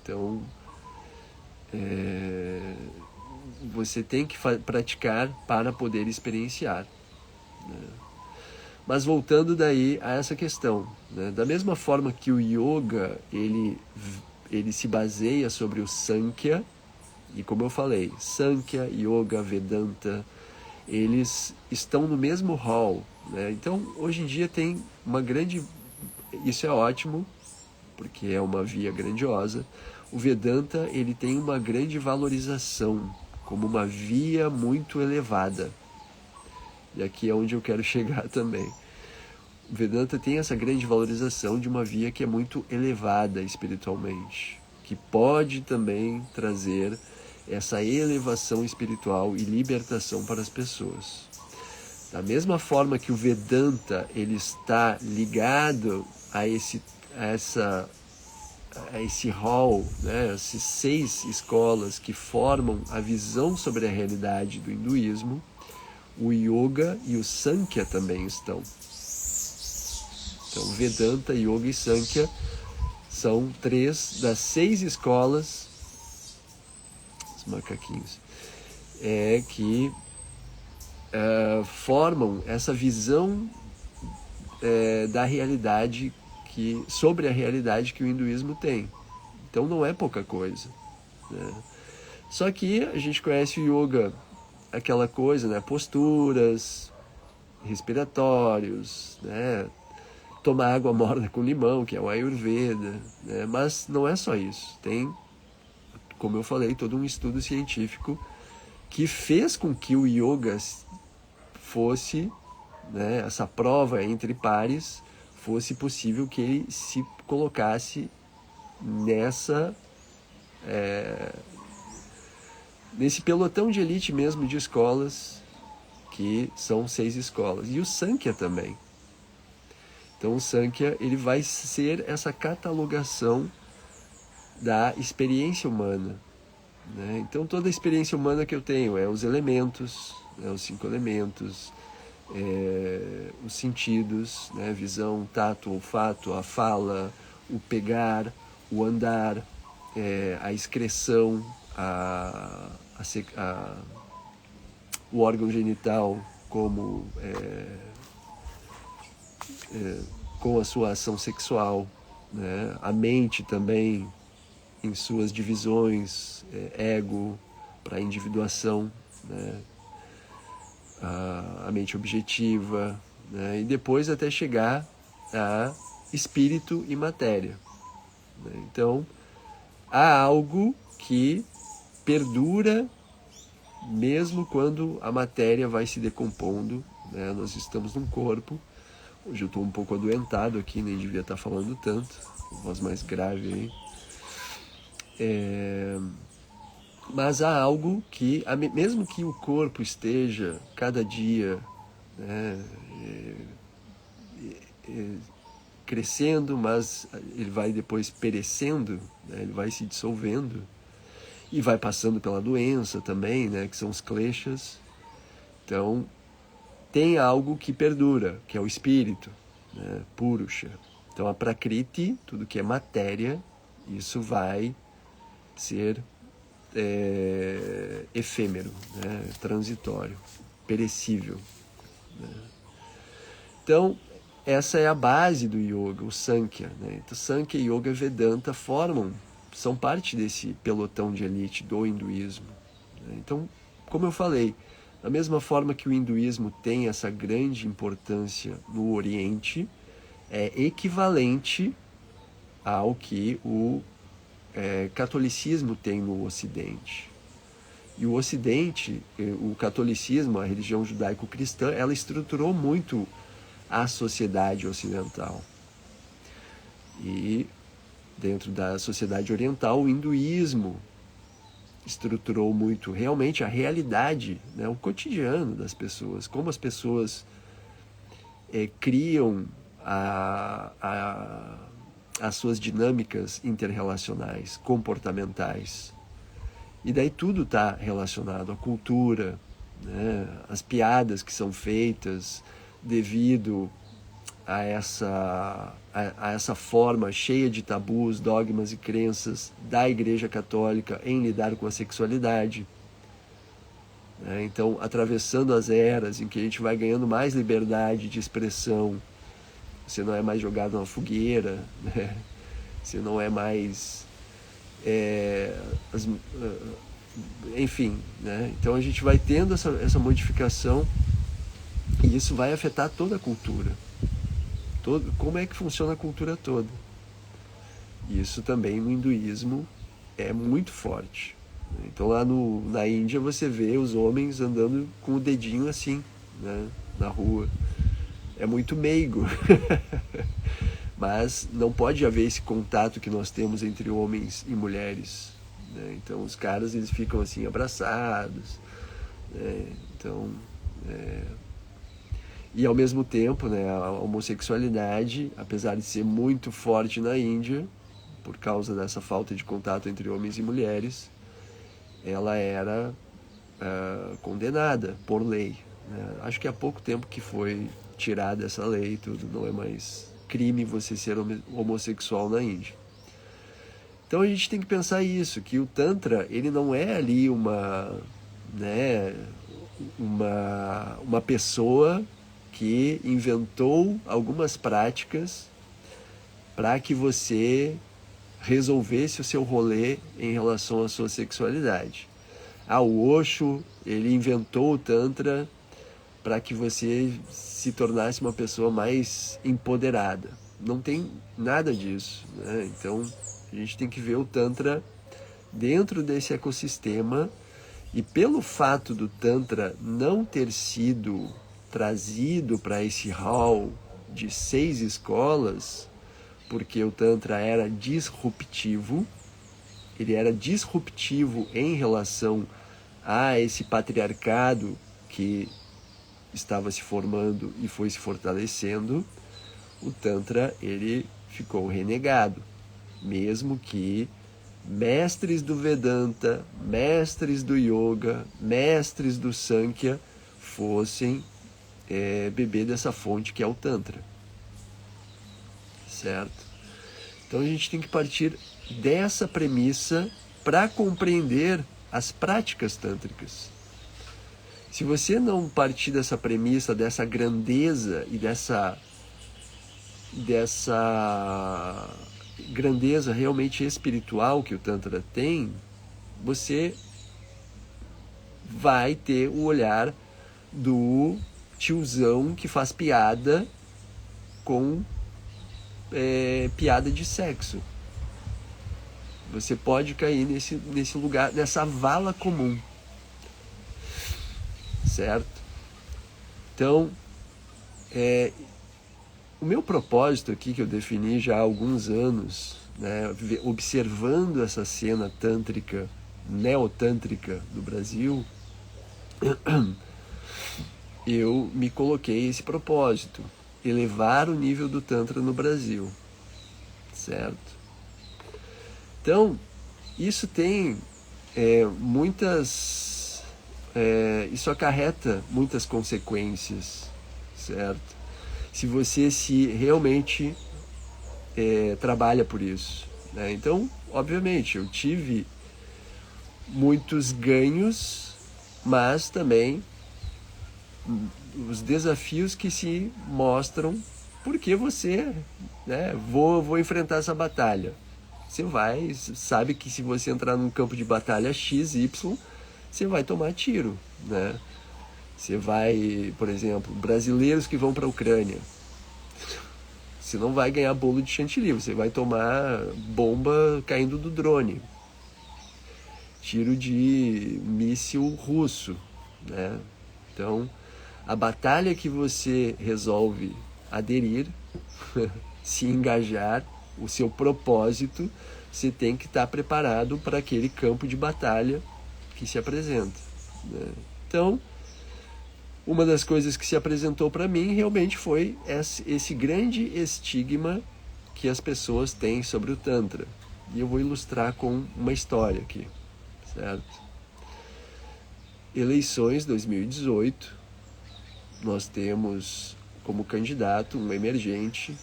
Então, você tem que praticar para poder experienciar, né? Mas voltando daí a essa questão, né? Da mesma forma que o yoga ele se baseia sobre o Sankhya, e como eu falei, Sankhya, Yoga, Vedanta, eles estão no mesmo hall, né? Então, hoje em dia tem uma grande... Isso é ótimo, porque é uma via grandiosa. O Vedanta, ele tem uma grande valorização, como uma via muito elevada. E aqui é onde eu quero chegar também. O Vedanta tem essa grande valorização de uma via que é muito elevada espiritualmente, que pode também trazer essa elevação espiritual e libertação para as pessoas. Da mesma forma que o Vedanta ele está ligado a esse hall, né, essas 6 escolas que formam a visão sobre a realidade do hinduísmo, o Yoga e o Sankhya também estão. Então, Vedanta, Yoga e Sankhya são 3 das 6 escolas, os macaquinhos, que formam essa visão da realidade, sobre a realidade que o hinduísmo tem. Então não é pouca coisa, né? Só que a gente conhece o yoga, aquela coisa, né? Posturas, respiratórios, né? Tomar água morna com limão, que é o Ayurveda, né? Mas não é só isso. Tem, como eu falei, todo um estudo científico que fez com que o yoga fosse, né, essa prova entre pares, fosse possível que ele se colocasse nesse pelotão de elite mesmo de escolas, que são 6 escolas. E o Sankhya também. Então o Sankhya ele vai ser essa catalogação da experiência humana, né? Então toda a experiência humana que eu tenho é os elementos, né, os 5 elementos, os sentidos, né, visão, tato, olfato, a fala, o pegar, o andar, a excreção, o órgão genital como com a sua ação sexual, né, a mente também em suas divisões, ego para individuação, né, a mente objetiva, né, e depois até chegar a espírito e matéria, né? Então, há algo que perdura mesmo quando a matéria vai se decompondo, né? Nós estamos num corpo. Hoje eu estou um pouco adoentado aqui, nem devia estar falando tanto, voz mais grave aí. Mas há algo que, mesmo que o corpo esteja cada dia, né, crescendo, mas ele vai depois perecendo, né, ele vai se dissolvendo e vai passando pela doença também, né, que são os kleshas. Então, tem algo que perdura, que é o espírito, né, Purusha. Então, a Prakriti, tudo que é matéria, isso vai ser efêmero, né, transitório, perecível, né? Então, essa é a base do yoga, o Sankhya, né? Então, Sankhya, Yoga e Vedanta são parte desse pelotão de elite do hinduísmo, né? Então, como eu falei, da mesma forma que o hinduísmo tem essa grande importância no Oriente, é equivalente ao que o catolicismo tem no Ocidente. E o Ocidente, o catolicismo, a religião judaico-cristã, ela estruturou muito a sociedade ocidental. E dentro da sociedade oriental, o hinduísmo estruturou muito realmente a realidade, né, o cotidiano das pessoas, como as pessoas criam as suas dinâmicas interrelacionais, comportamentais. E daí tudo está relacionado à cultura, né, as piadas que são feitas devido a essa forma cheia de tabus, dogmas e crenças da Igreja Católica em lidar com a sexualidade. Então, atravessando as eras em que a gente vai ganhando mais liberdade de expressão, você não é mais jogado na fogueira, né? Você não é mais... enfim, né? Então a gente vai tendo essa modificação e isso vai afetar toda a cultura. Como é que funciona a cultura toda. Isso também no hinduísmo é muito forte. Então lá na Índia você vê os homens andando com o dedinho assim, né, na rua. É muito meigo. Mas não pode haver esse contato que nós temos entre homens e mulheres, né? Então os caras eles ficam assim abraçados, né? Então e ao mesmo tempo, né, a homossexualidade, apesar de ser muito forte na Índia, por causa dessa falta de contato entre homens e mulheres, ela era condenada por lei, né? Acho que há pouco tempo que foi tirada essa lei e tudo, não é mais crime você ser homossexual na Índia. Então a gente tem que pensar isso, que o Tantra, ele não é ali uma pessoa que inventou algumas práticas para que você resolvesse o seu rolê em relação à sua sexualidade. O Osho, ele inventou o Tantra para que você se tornasse uma pessoa mais empoderada. Não tem nada disso, né? Então a gente tem que ver o Tantra dentro desse ecossistema, e pelo fato do Tantra não ter sido trazido para esse hall de 6 escolas, porque o Tantra era disruptivo, ele era disruptivo em relação a esse patriarcado que estava se formando e foi se fortalecendo, o Tantra ele ficou renegado, mesmo que mestres do Vedanta, mestres do Yoga, mestres do Sankhya fossem beber dessa fonte que é o Tantra, certo? Então a gente tem que partir dessa premissa para compreender as práticas tântricas. Se você não partir dessa premissa, dessa grandeza e dessa grandeza realmente espiritual que o Tantra tem, você vai ter o olhar do tiozão que faz piada com piada de sexo. Você pode cair nesse lugar, nessa vala comum, certo? Então, o meu propósito aqui, que eu defini já há alguns anos, né, observando essa cena tântrica, neotântrica do Brasil, eu me coloquei esse propósito: elevar o nível do Tantra no Brasil, certo? Então, isso tem isso acarreta muitas consequências, certo? Se você realmente trabalha por isso, né? Então, obviamente, eu tive muitos ganhos, mas também os desafios que se mostram, porque você, né, vou enfrentar essa batalha. Você sabe que se você entrar num campo de batalha XY, você vai tomar tiro, né? Você vai, por exemplo, brasileiros que vão para a Ucrânia, você não vai ganhar bolo de chantilly, você vai tomar bomba caindo do drone, tiro de míssil russo, né? Então, a batalha que você resolve aderir, se engajar, o seu propósito, você tem que estar preparado para aquele campo de batalha que se apresenta, né? Então, uma das coisas que se apresentou para mim realmente foi esse grande estigma que as pessoas têm sobre o Tantra. E eu vou ilustrar com uma história aqui, certo? Eleições 2018, nós temos como candidato um emergente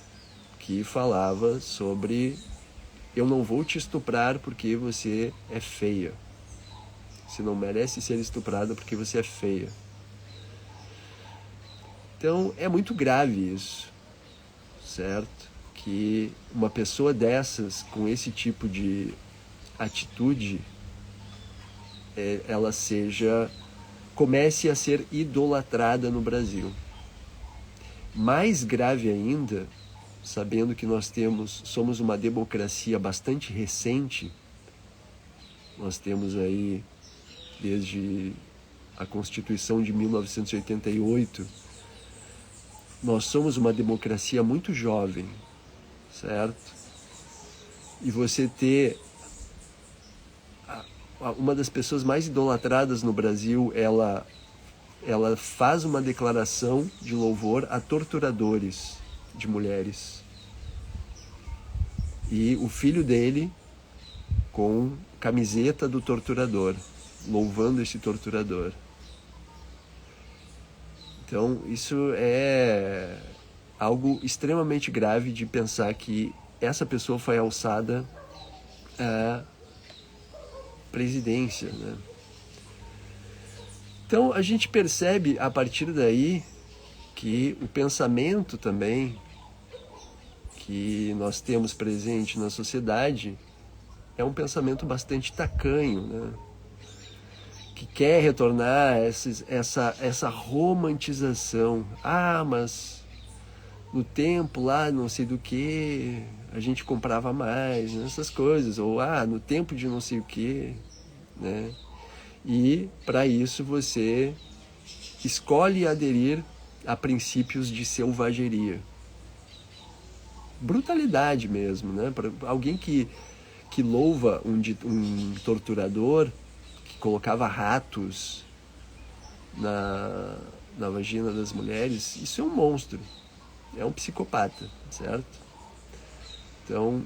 que falava sobre: eu não vou te estuprar porque você é feia. Você não merece ser estuprada porque você é feia. Então é muito grave isso, certo? Que uma pessoa dessas, com esse tipo de atitude, ela comece a ser idolatrada no Brasil. Mais grave ainda, sabendo que somos uma democracia bastante recente, nós temos aí, desde a Constituição de 1988, nós somos uma democracia muito jovem, certo? E você ter uma das pessoas mais idolatradas no Brasil, ela faz uma declaração de louvor a torturadores de mulheres. E o filho dele com camiseta do torturador, louvando esse torturador. Então, isso é algo extremamente grave de pensar que essa pessoa foi alçada à presidência, né? Então, a gente percebe a partir daí que o pensamento também que nós temos presente na sociedade é um pensamento bastante tacanho, né? Que quer retornar essa romantização. Ah, mas no tempo lá, não sei do que, a gente comprava mais, né? Essas coisas. Ou, no tempo de não sei o que, né? E, para isso, você escolhe aderir a princípios de selvageria. Brutalidade mesmo, né? Para alguém que louva um torturador, colocava ratos na vagina das mulheres, isso é um monstro, é um psicopata, certo? Então,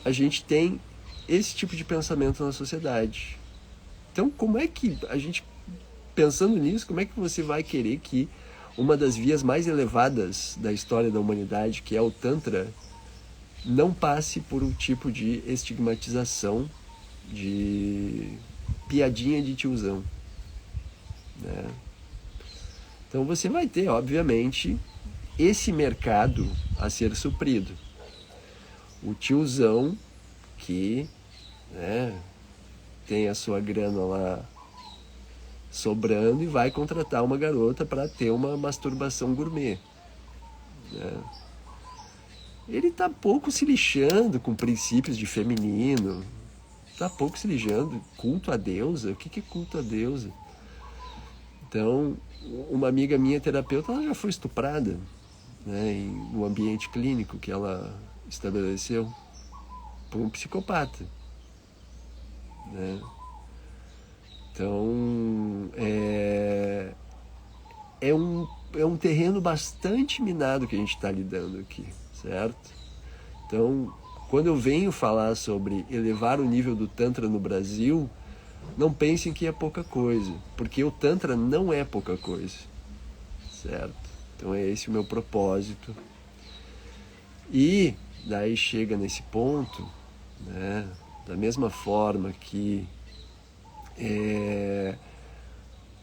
a gente tem esse tipo de pensamento na sociedade. Então, como é que a gente, pensando nisso, como é que você vai querer que uma das vias mais elevadas da história da humanidade, que é o Tantra, não passe por um tipo de estigmatização, de piadinha de tiozão, né? Então você vai ter, obviamente, esse mercado a ser suprido. O tiozão que, né, tem a sua grana lá sobrando e vai contratar uma garota para ter uma masturbação gourmet, né? Ele tá pouco se lixando com princípios de feminino, tá pouco se lixando. Culto à deusa? O que é culto à deusa? Então, uma amiga minha terapeuta, ela já foi estuprada, né, no ambiente clínico que ela estabeleceu por um psicopata, né? Então, é um terreno bastante minado que a gente está lidando aqui, certo? Então, quando eu venho falar sobre elevar o nível do Tantra no Brasil, não pensem que é pouca coisa, porque o Tantra não é pouca coisa, certo? Então é esse o meu propósito. E daí chega nesse ponto, né, da mesma forma que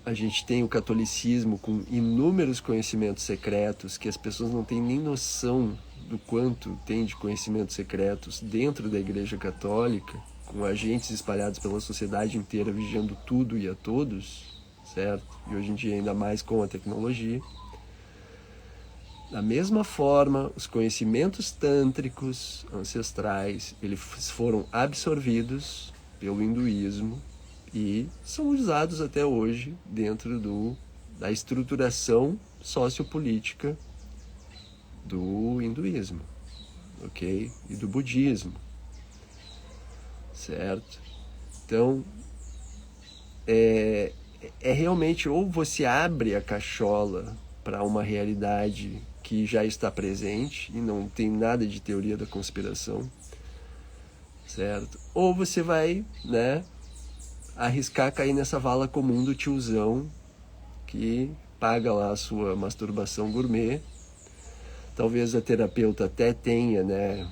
a gente tem o catolicismo com inúmeros conhecimentos secretos que as pessoas não têm nem noção do quanto tem de conhecimentos secretos dentro da Igreja Católica, com agentes espalhados pela sociedade inteira vigiando tudo e a todos, certo? E hoje em dia ainda mais com a tecnologia. Da mesma forma, os conhecimentos tântricos ancestrais, eles foram absorvidos pelo hinduísmo e são usados até hoje dentro da estruturação sociopolítica do hinduísmo, ok? E do budismo, certo? Então, é realmente ou você abre a cachola para uma realidade que já está presente e não tem nada de teoria da conspiração, certo? Ou você vai, né, arriscar cair nessa vala comum do tiozão que paga lá a sua masturbação gourmet. Talvez a terapeuta até tenha, né,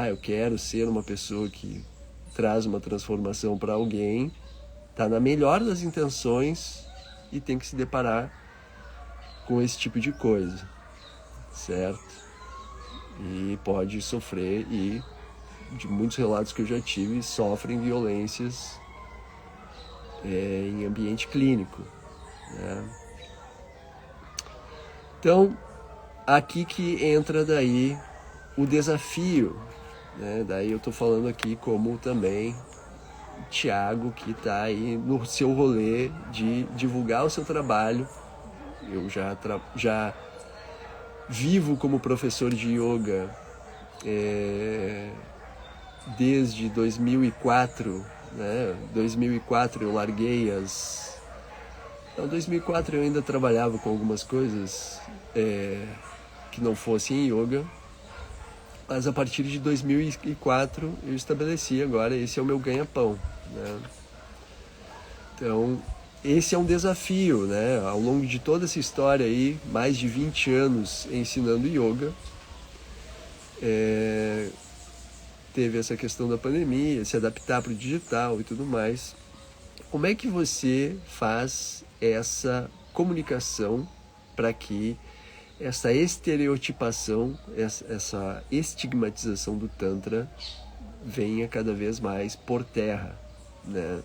eu quero ser uma pessoa que traz uma transformação para alguém, tá na melhor das intenções e tem que se deparar com esse tipo de coisa, certo? E pode sofrer, e de muitos relatos que eu já tive, sofrem violências em ambiente clínico, né? Então, aqui que entra daí o desafio, né? Daí eu estou falando aqui como também Thiago, que está aí no seu rolê de divulgar o seu trabalho. Eu já vivo como professor de yoga desde 2004, né? 2004 eu larguei as... Não, 2004 eu ainda trabalhava com algumas coisas que não fossem yoga, mas a partir de 2004 eu estabeleci agora, esse é o meu ganha-pão, né? Então, esse é um desafio, né? Ao longo de toda essa história aí, mais de 20 anos ensinando yoga, teve essa questão da pandemia, se adaptar para o digital e tudo mais. Como é que você faz essa comunicação para que essa estereotipação, essa estigmatização do Tantra venha cada vez mais por terra, né?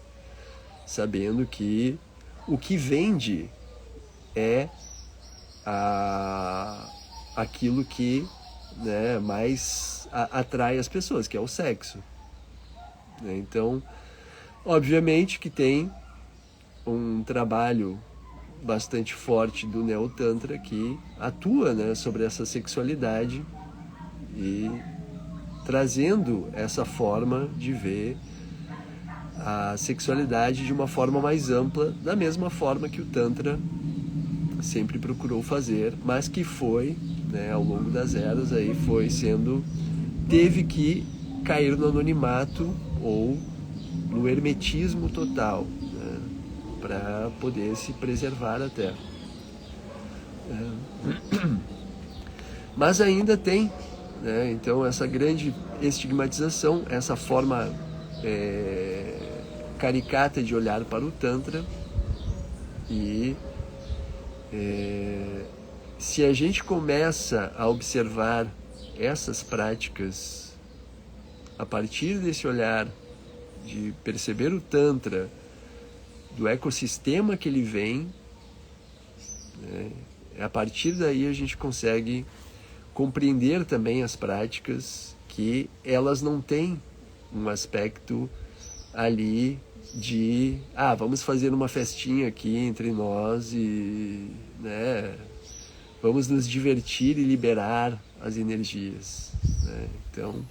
Sabendo que o que vende é aquilo que, né, mais atrai as pessoas, que é o sexo, né? Então, obviamente que tem um trabalho bastante forte do Neotantra que atua, né, sobre essa sexualidade e trazendo essa forma de ver a sexualidade de uma forma mais ampla, da mesma forma que o Tantra sempre procurou fazer, mas que foi, né, ao longo das eras aí teve que cair no anonimato ou no hermetismo total, né, para poder se preservar até. Mas ainda tem, né, então essa grande estigmatização, essa forma caricata de olhar para o Tantra. E se a gente começa a observar essas práticas a partir desse olhar de perceber o Tantra, do ecossistema que ele vem, né, a partir daí a gente consegue compreender também as práticas, que elas não têm um aspecto ali de vamos fazer uma festinha aqui entre nós e, né, vamos nos divertir e liberar as energias, né? Então,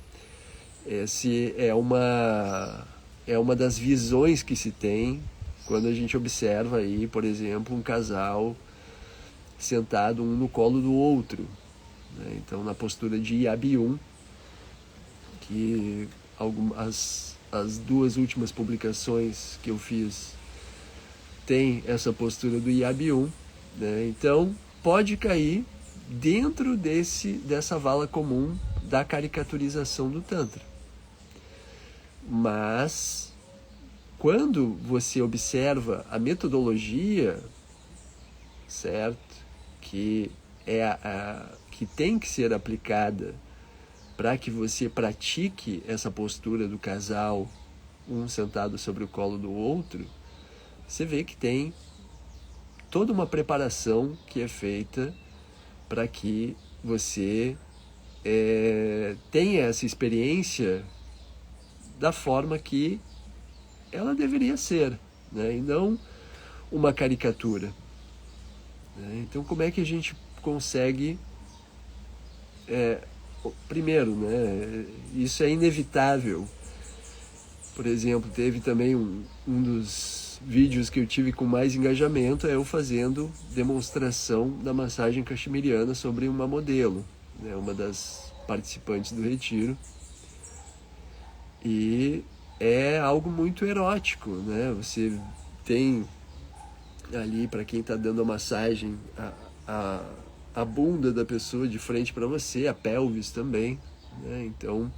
esse é uma das visões que se tem quando a gente observa aí, por exemplo, um casal sentado um no colo do outro, né? Então, na postura de Yabium, que as duas últimas publicações que eu fiz tem essa postura do Yabium, né? Então, pode cair dentro dessa vala comum da caricaturização do Tantra. Mas, quando você observa a metodologia, certo, que que tem que ser aplicada para que você pratique essa postura do casal, um sentado sobre o colo do outro, você vê que tem toda uma preparação que é feita para que você tenha essa experiência da forma que ela deveria ser, né? E não uma caricatura, né? Então, como é que a gente consegue... primeiro, né, isso é inevitável. Por exemplo, teve também um dos dos vídeos que eu tive com mais engajamento é eu fazendo demonstração da massagem cachemiriana sobre uma modelo, né, uma das participantes do retiro. E é algo muito erótico, né? Você tem ali, para quem está dando a massagem, a bunda da pessoa de frente para você, a pelvis também, né? Então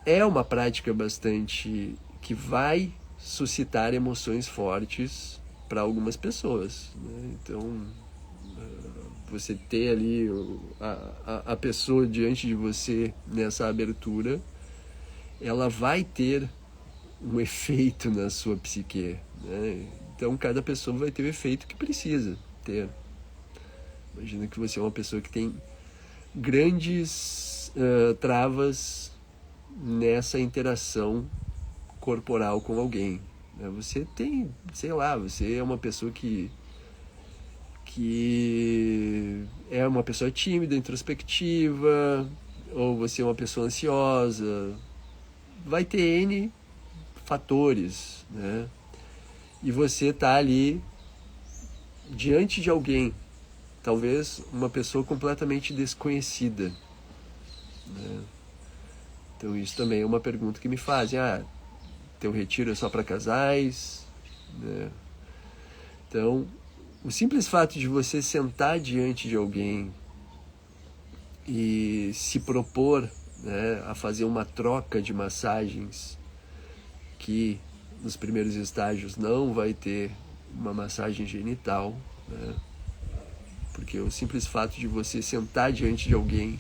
é uma prática bastante que vai suscitar emoções fortes para algumas pessoas, né? Então você ter ali a pessoa diante de você nessa abertura, ela vai ter um efeito na sua psique, né? Então cada pessoa vai ter o efeito que precisa ter. Imagina que você é uma pessoa que tem grandes travas nessa interação corporal com alguém, né? Você tem, sei lá, você é uma pessoa que é uma pessoa tímida, introspectiva, ou você é uma pessoa ansiosa. Vai ter N fatores, né? E você tá ali diante de alguém, talvez uma pessoa completamente desconhecida, né? Então isso também é uma pergunta que me fazem: teu retiro é só para casais, né? Então o simples fato de você sentar diante de alguém e se propor, né, a fazer uma troca de massagens, que nos primeiros estágios não vai ter uma massagem genital, né, porque o simples fato de você sentar diante de alguém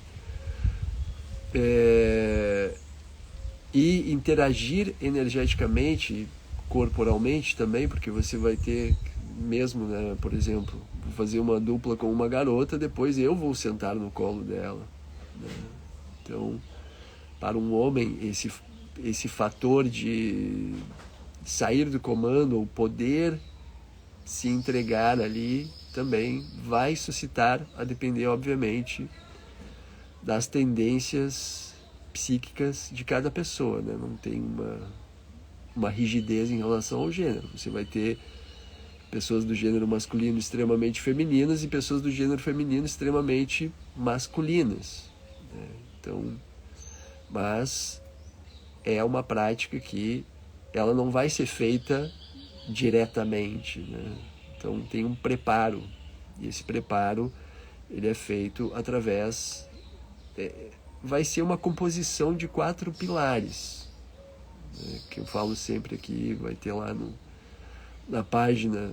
e interagir energeticamente, corporalmente também, porque você vai ter mesmo, né, por exemplo, vou fazer uma dupla com uma garota, depois eu vou sentar no colo dela, né? Então, para um homem, esse fator de sair do comando ou poder se entregar ali também vai suscitar, a depender, obviamente, das tendências psíquicas de cada pessoa, né? Não tem uma rigidez em relação ao gênero. Você vai ter pessoas do gênero masculino extremamente femininas e pessoas do gênero feminino extremamente masculinas, né? Então, mas é uma prática que ela não vai ser feita diretamente, né? Então tem um preparo, e esse preparo ele é feito através, vai ser uma composição de 4 pilares, né, que eu falo sempre aqui, vai ter lá na página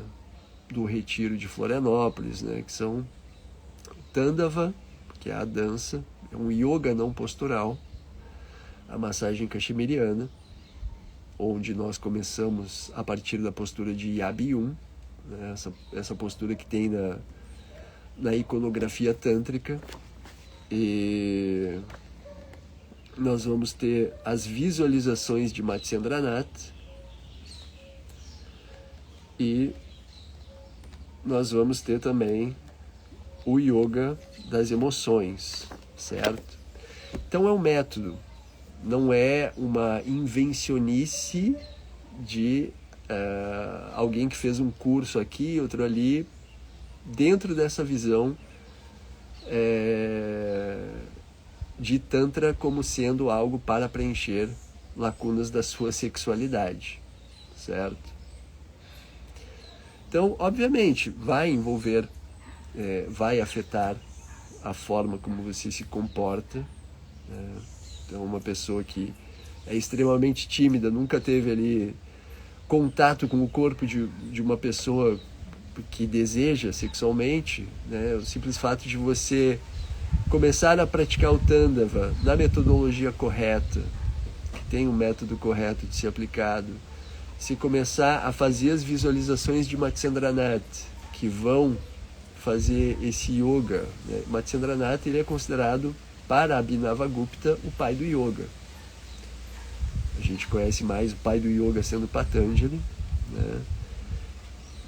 do Retiro de Florianópolis, né, que são Tandava, que é a dança, é um yoga não postural, a massagem cachemiriana, onde nós começamos a partir da postura de Yabi-Yum, né, essa postura que tem na iconografia tântrica, e nós vamos ter as visualizações de Matsyendranath, e nós vamos ter também o yoga das emoções, certo? Então é um método, não é uma invencionice de alguém que fez um curso aqui, outro ali, dentro dessa visão de Tantra como sendo algo para preencher lacunas da sua sexualidade, certo? Então, obviamente, vai envolver, vai afetar a forma como você se comporta, né? Então, uma pessoa que é extremamente tímida, nunca teve ali contato com o corpo de uma pessoa que deseja sexualmente, né? O simples fato de você começar a praticar o Tandava na metodologia correta, que tem um método correto de ser aplicado, se começar a fazer as visualizações de Matsyendranath, que vão fazer esse yoga, né? Matsyendranath, ele é considerado, para Abhinavagupta, o pai do yoga. A gente conhece mais o pai do yoga sendo Patanjali, né?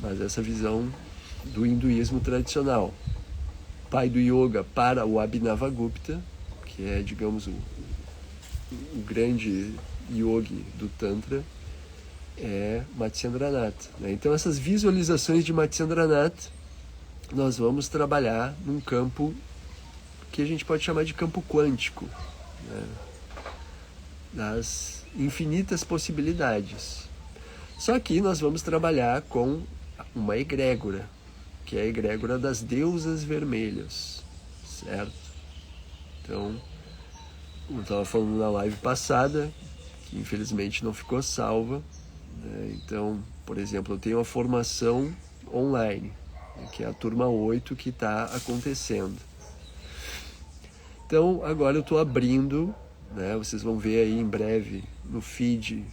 Mas essa visão do hinduísmo tradicional. Pai do yoga para o Abhinavagupta, que é, digamos, o grande yogi do Tantra, é Matsyendranath, né? Então essas visualizações de Matsyendranath nós vamos trabalhar num campo que a gente pode chamar de campo quântico, né? Das infinitas possibilidades. Só que nós vamos trabalhar com uma egrégora, que é a egrégora das deusas vermelhas, certo? Então, eu estava falando na live passada, que infelizmente não ficou salva, né? Então, por exemplo, eu tenho uma formação online, que é a turma 8 que está acontecendo. Então, agora eu estou abrindo, né? Vocês vão ver aí em breve no feed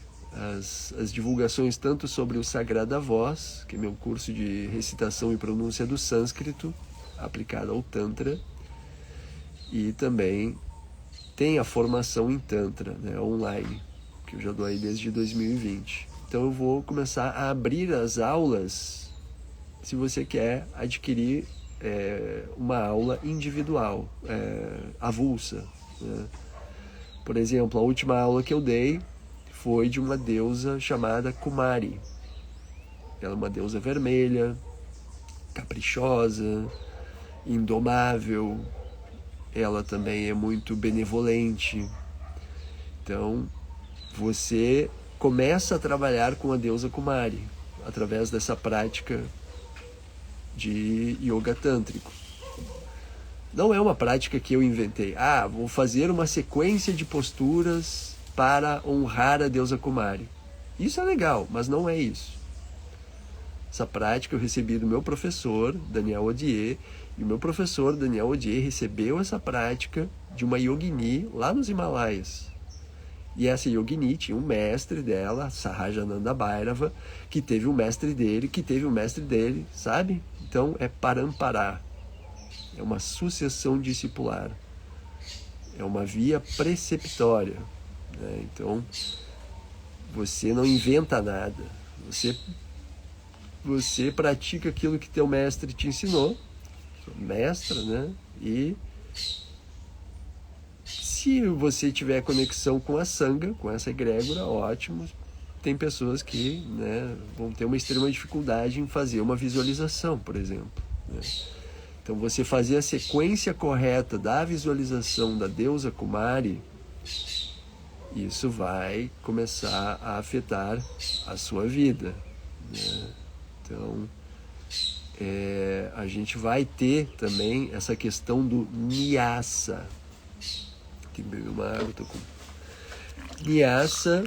as divulgações tanto sobre o Sagrada Voz, que é meu curso de recitação e pronúncia do sânscrito, aplicado ao Tantra, e também tem a formação em Tantra, né, online, que eu já dou aí desde 2020. Então eu vou começar a abrir as aulas, se você quer adquirir uma aula individual, avulsa, né? Por exemplo, a última aula que eu dei foi de uma deusa chamada Kumari. Ela é uma deusa vermelha, caprichosa, indomável. Ela também é muito benevolente. Então, você começa a trabalhar com a deusa Kumari através dessa prática de yoga tântrico. Não é uma prática que eu inventei. Vou fazer uma sequência de posturas para honrar a deusa Kumari. Isso é legal, mas não é isso. Essa prática eu recebi do meu professor, Daniel Odier, e o meu professor, Daniel Odier, recebeu essa prática de uma yogini lá nos Himalaias. E essa yogini tinha um mestre dela, Sahajananda Bhairava, que teve um mestre dele, que teve um mestre dele, sabe? Então é parampará. É uma sucessão discipular. É uma via preceptória, né? Então, você não inventa nada. Você pratica aquilo que teu mestre te ensinou, mestra, né? E se você tiver conexão com a Sangha, com essa egrégora, ótimo. Tem pessoas que, né, vão ter uma extrema dificuldade em fazer uma visualização, por exemplo, né? Então, você fazer a sequência correta da visualização da deusa Kumari, isso vai começar a afetar a sua vida, né? Então, a gente vai ter também essa questão do Nyasa. Tem que beber uma água, tô com Nyasa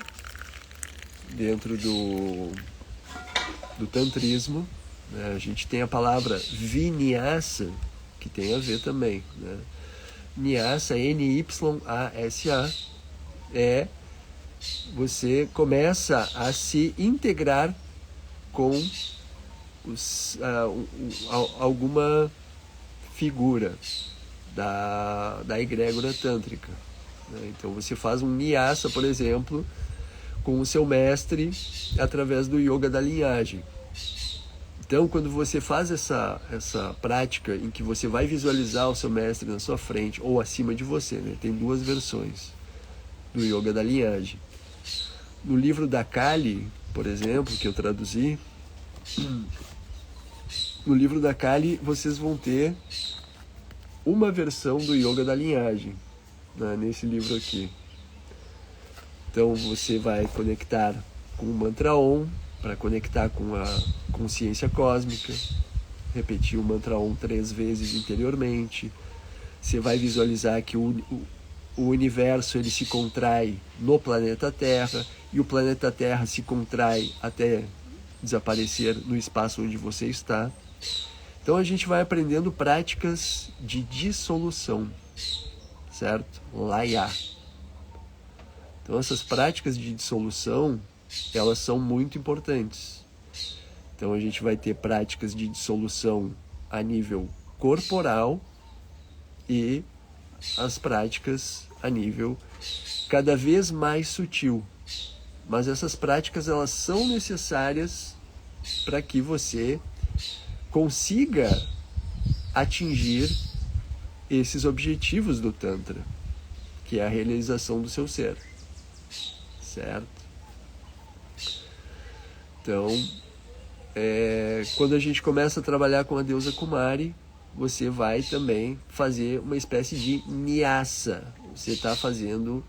dentro do tantrismo, né? A gente tem a palavra Vinyasa, que tem a ver também, né? Nyasa, N-Y-A-S-A, você começa a se integrar com alguma figura da egrégora tântrica, né? Então você faz um Nyasa, por exemplo, com o seu mestre através do yoga da linhagem. Então, quando você faz essa prática em que você vai visualizar o seu mestre na sua frente ou acima de você, né? Tem duas versões do yoga da linhagem. No livro da Kali, por exemplo, que eu traduzi, no livro da Kali vocês vão ter uma versão do yoga da linhagem, né? Nesse livro aqui. Então você vai conectar com o mantra Om, para conectar com a consciência cósmica, repetir o mantra Om 3 vezes interiormente. Você vai visualizar que o universo ele se contrai no planeta Terra, e o planeta Terra se contrai até desaparecer no espaço onde você está. Então a gente vai aprendendo práticas de dissolução, certo? Laya. Então essas práticas de dissolução, elas são muito importantes. Então a gente vai ter práticas de dissolução a nível corporal e as práticas a nível cada vez mais sutil. Mas essas práticas, elas são necessárias para que você consiga atingir esses objetivos do Tantra, que é a realização do seu ser, certo? Então, quando a gente começa a trabalhar com a deusa Kumari, você vai também fazer uma espécie de nyasa. Você está fazendo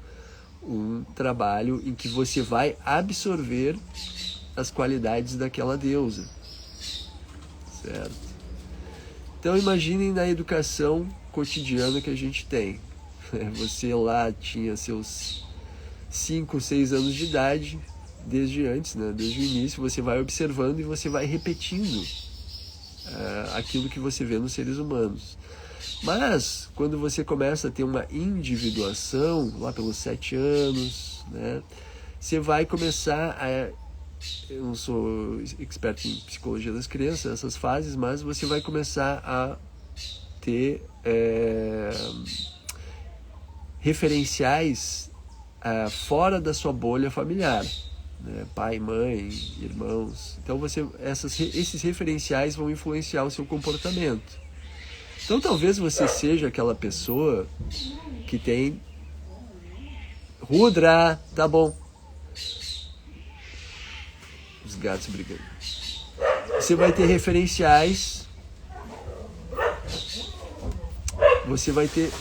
um trabalho em que você vai absorver as qualidades daquela deusa, certo? Então imaginem na educação cotidiana que a gente tem. Você lá tinha seus 5, 6 anos de idade, desde antes, né? Desde o início, você vai observando e você vai repetindo aquilo que você vê nos seres humanos. Mas, quando você começa a ter uma individuação, lá pelos 7 anos, né? Você vai começar a... Eu não sou expert em psicologia das crianças, essas fases, mas você vai começar a ter referenciais fora da sua bolha familiar, né? Pai, mãe, irmãos. Então esses referenciais vão influenciar o seu comportamento. Então talvez você seja aquela pessoa que tem... Rudra, tá bom. Os gatos brigando. Você vai ter referenciais. Você vai ter...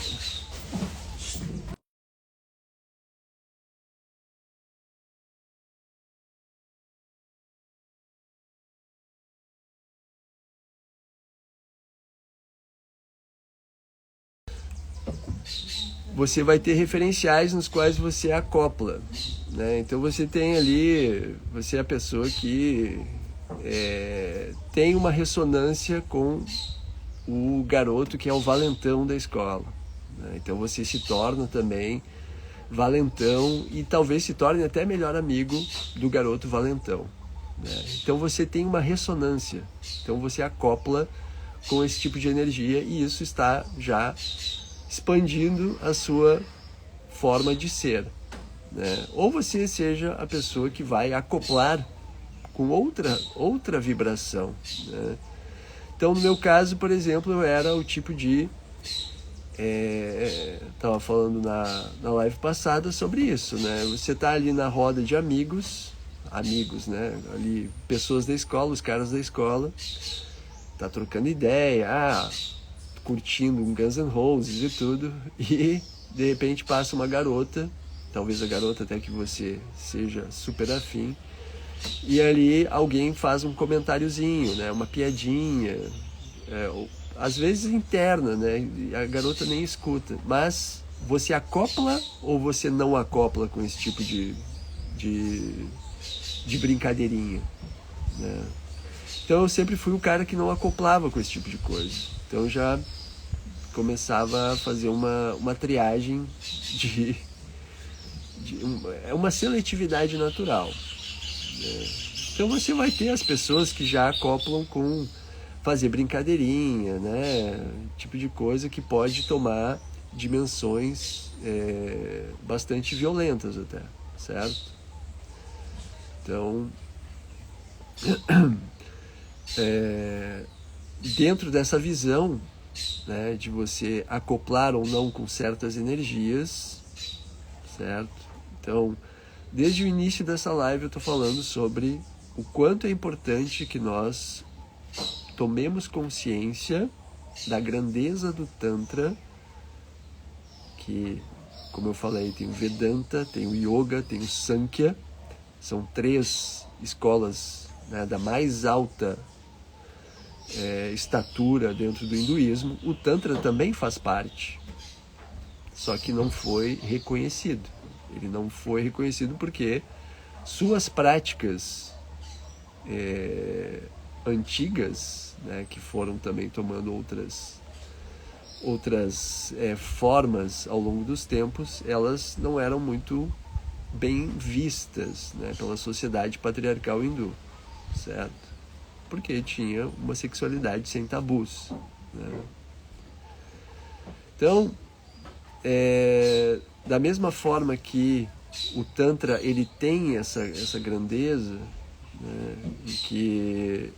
Você vai ter referenciais nos quais você acopla, né? Então você tem ali... Você é a pessoa que tem uma ressonância com o garoto que é o valentão da escola, né? Então você se torna também valentão e talvez se torne até melhor amigo do garoto valentão, né? Então você tem uma ressonância, então você acopla com esse tipo de energia e isso está já expandindo a sua forma de ser, né? Ou você seja a pessoa que vai acoplar com outra vibração, né? Então, no meu caso, por exemplo, eu era o tipo de... Estava falando na live passada sobre isso, né? Você está ali na roda de amigos, né? Ali, pessoas da escola, os caras da escola, tá trocando ideia, curtindo um Guns N' Roses e tudo, e de repente passa uma garota, talvez a garota até que você seja super afim, e ali alguém faz um comentáriozinho, né? Uma piadinha, às vezes interna, né? A garota nem escuta, mas você acopla ou você não acopla com esse tipo de brincadeirinha, né? Então eu sempre fui o cara que não acoplava com esse tipo de coisa. Então eu já começava a fazer uma triagem uma seletividade natural, né? Então você vai ter as pessoas que já acoplam com fazer brincadeirinha, né? Tipo de coisa que pode tomar dimensões bastante violentas até, certo? Então, dentro dessa visão, né, de você acoplar ou não com certas energias, certo? Então, desde o início dessa live eu estou falando sobre o quanto é importante que nós tomemos consciência da grandeza do Tantra, que, como eu falei, tem o Vedanta, tem o Yoga, tem o Sankhya, são 3 escolas, né, da mais alta estatura dentro do hinduísmo. O Tantra também faz parte, só que não foi reconhecido. Ele não foi reconhecido porque suas práticas antigas, né, que foram também tomando outras formas ao longo dos tempos, elas não eram muito bem vistas, né, pela sociedade patriarcal hindu, certo? Porque tinha uma sexualidade sem tabus, né? Então, da mesma forma que o Tantra ele tem essa grandeza, né, e que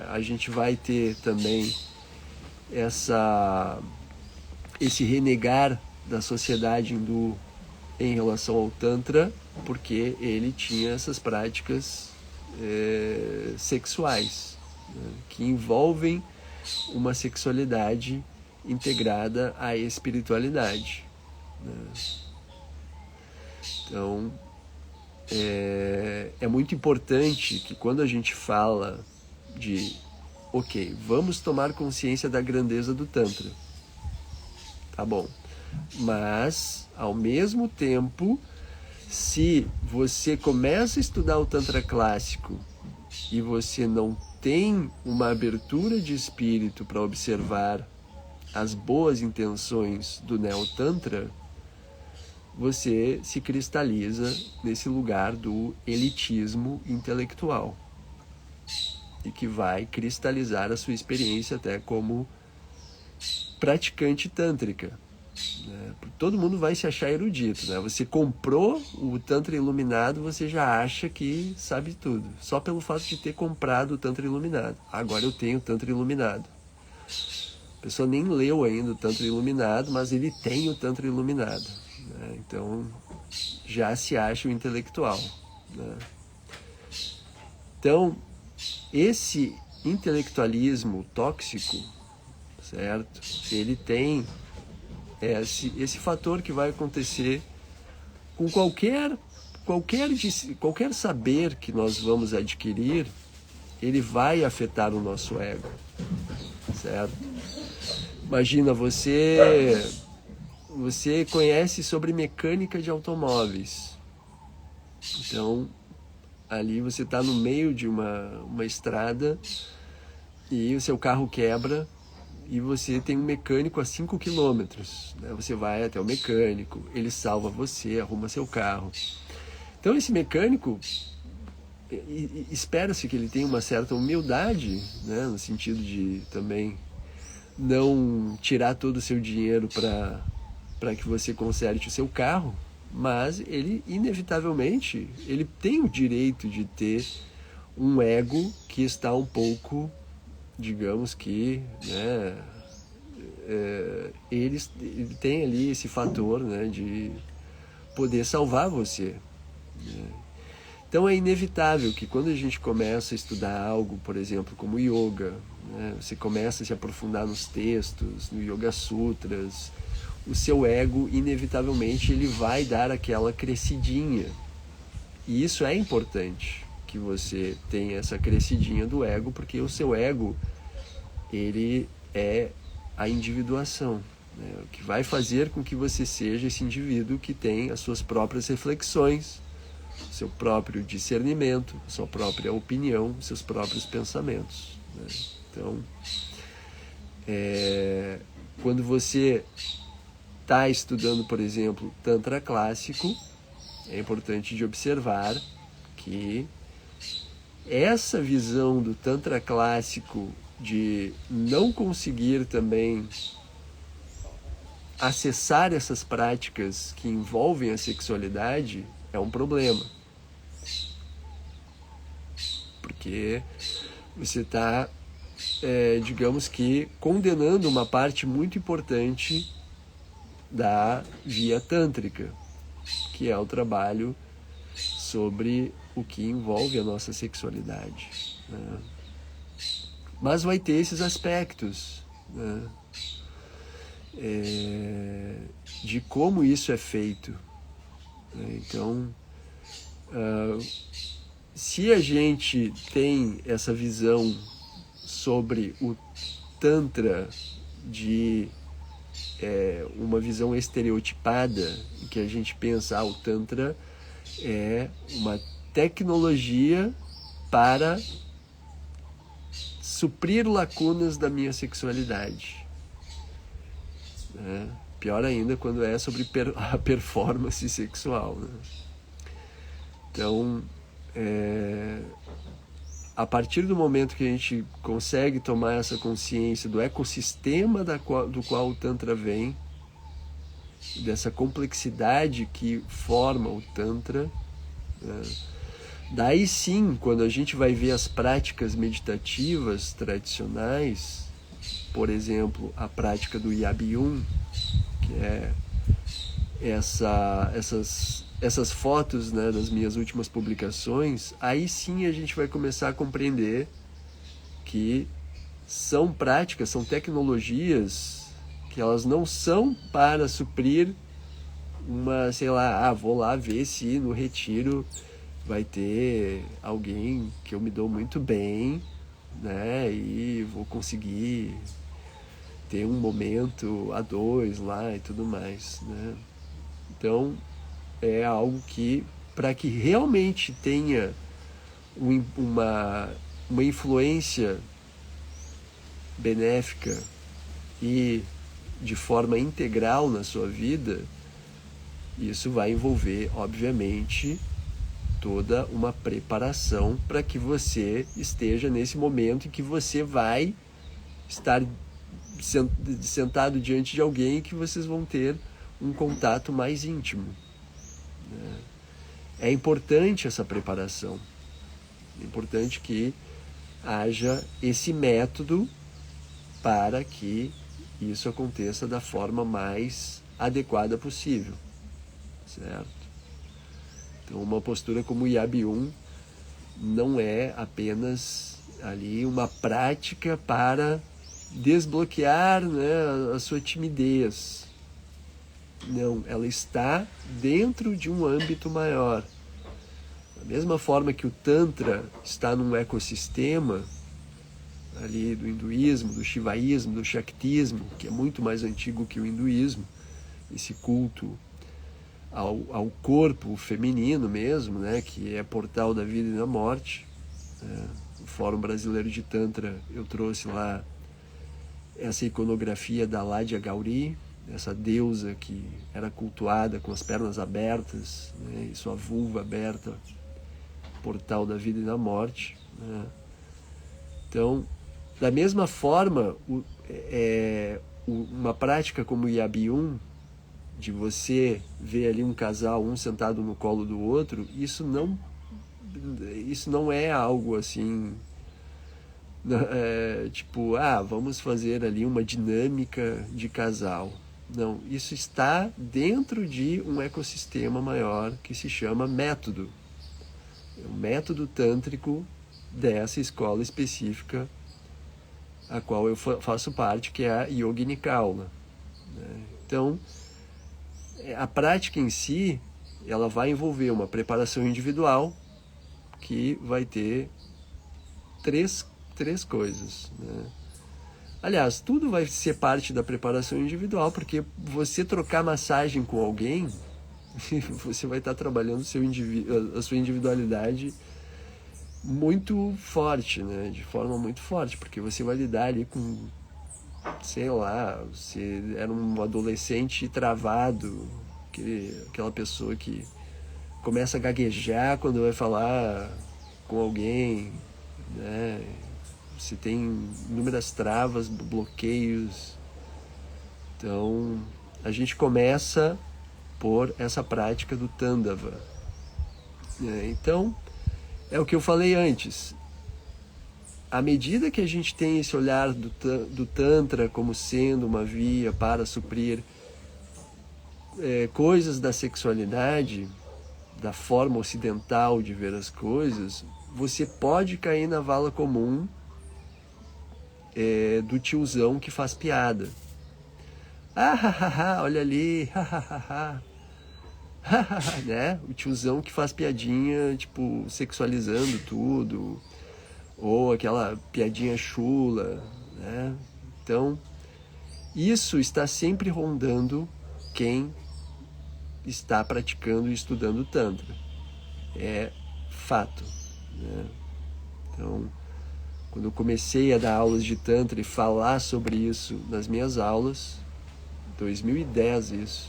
a gente vai ter também esse renegar da sociedade hindu em relação ao Tantra, porque ele tinha essas práticas sexuais, né, que envolvem uma sexualidade integrada à espiritualidade, né? Então, é muito importante que quando a gente fala de, ok, vamos tomar consciência da grandeza do Tantra, tá bom, mas, ao mesmo tempo, se você começa a estudar o Tantra clássico e você não tem uma abertura de espírito para observar as boas intenções do Neo-Tantra, você se cristaliza nesse lugar do elitismo intelectual e que vai cristalizar a sua experiência até como praticante tântrica, né? Todo mundo vai se achar erudito, né? Você comprou o Tantra Iluminado, você já acha que sabe tudo, só pelo fato de ter comprado o Tantra Iluminado. Agora eu tenho o Tantra Iluminado. A pessoa nem leu ainda o Tantra Iluminado, mas ele tem o Tantra Iluminado, né? Então já se acha o intelectual, né? Então esse intelectualismo tóxico, certo? Ele tem esse fator que vai acontecer com qualquer saber que nós vamos adquirir, ele vai afetar o nosso ego, certo? Imagina, você conhece sobre mecânica de automóveis, então ali você está no meio de uma estrada e o seu carro quebra e você tem um mecânico a 5 quilômetros, né? Você vai até o mecânico, ele salva você, arruma seu carro. Então esse mecânico, espera-se que ele tenha uma certa humildade, né? No sentido de também não tirar todo o seu dinheiro para que você conserte o seu carro, mas ele, inevitavelmente, ele tem o direito de ter um ego que está um pouco, digamos que, né, ele tem ali esse fator, né, de poder salvar você, né? Então é inevitável que quando a gente começa a estudar algo, por exemplo, como yoga, né, você começa a se aprofundar nos textos, no Yoga Sutras, o seu ego, inevitavelmente, ele vai dar aquela crescidinha. E isso é importante, que você tenha essa crescidinha do ego, porque o seu ego, ele é a individuação, né? O que vai fazer com que você seja esse indivíduo que tem as suas próprias reflexões, seu próprio discernimento, sua própria opinião, seus próprios pensamentos, né? Então, quando você está estudando, por exemplo, Tantra clássico, é importante de observar que essa visão do Tantra clássico de não conseguir também acessar essas práticas que envolvem a sexualidade é um problema. Porque você está, digamos que, condenando uma parte muito importante da via tântrica, que é o trabalho sobre o que envolve a nossa sexualidade, né? Mas vai ter esses aspectos, né, de como isso é feito, né? Então, se a gente tem essa visão sobre o Tantra de uma visão estereotipada, em que a gente pensa, o Tantra é uma tecnologia para suprir lacunas da minha sexualidade, né? Pior ainda quando é sobre a performance sexual, né? Então, a partir do momento que a gente consegue tomar essa consciência do ecossistema do qual o Tantra vem, dessa complexidade que forma o Tantra, né? Daí sim, quando a gente vai ver as práticas meditativas tradicionais, por exemplo, a prática do Yabiyun, que é essas essas fotos, né, das minhas últimas publicações, aí sim a gente vai começar a compreender que são práticas, são tecnologias que elas não são para suprir uma, sei lá, vou lá ver se no retiro vai ter alguém que eu me dou muito bem, né, e vou conseguir ter um momento a dois lá e tudo mais, né. Então é algo que, para que realmente tenha uma influência benéfica e de forma integral na sua vida, isso vai envolver, obviamente, toda uma preparação para que você esteja nesse momento em que você vai estar sentado diante de alguém que vocês vão ter um contato mais íntimo. É importante essa preparação. É importante que haja esse método para que isso aconteça da forma mais adequada possível, certo? Então, uma postura como o Yabium não é apenas ali uma prática para desbloquear, né, a sua timidez. Não, ela está dentro de um âmbito maior. Da mesma forma que o Tantra está num ecossistema ali do hinduísmo, do shivaísmo, do shaktismo, que é muito mais antigo que o hinduísmo, esse culto ao corpo feminino mesmo, né, que é portal da vida e da morte. No Fórum Brasileiro de Tantra eu trouxe lá essa iconografia da Ládia Gauri, essa deusa que era cultuada com as pernas abertas, né, e sua vulva aberta, portal da vida e da morte, né. Então, da mesma forma, uma prática como o Yabium, de você ver ali um casal, um sentado no colo do outro, isso não é algo assim, tipo, vamos fazer ali uma dinâmica de casal. Não, isso está dentro de um ecossistema maior que se chama método. É o método tântrico dessa escola específica a qual eu faço parte, que é a Yogini Kaula, né? Então, a prática em si, ela vai envolver uma preparação individual que vai ter três coisas, né? Aliás, tudo vai ser parte da preparação individual, porque você trocar massagem com alguém, você vai estar trabalhando a sua individualidade muito forte, né? De forma muito forte, porque você vai lidar ali com, sei lá, você era um adolescente travado, aquela pessoa que começa a gaguejar quando vai falar com alguém, né? Você tem inúmeras travas, bloqueios. Então, a gente começa por essa prática do Tandava, né? Então, é o que eu falei antes. À medida que a gente tem esse olhar do Tantra como sendo uma via para suprir coisas da sexualidade, da forma ocidental de ver as coisas, você pode cair na vala comum do tiozão que faz piada. Olha ali, né? O tiozão que faz piadinha, tipo, sexualizando tudo, ou aquela piadinha chula, né? Então, isso está sempre rondando quem está praticando e estudando Tantra. É fato, né? Então, quando eu comecei a dar aulas de Tantra e falar sobre isso nas minhas aulas, 2010 isso,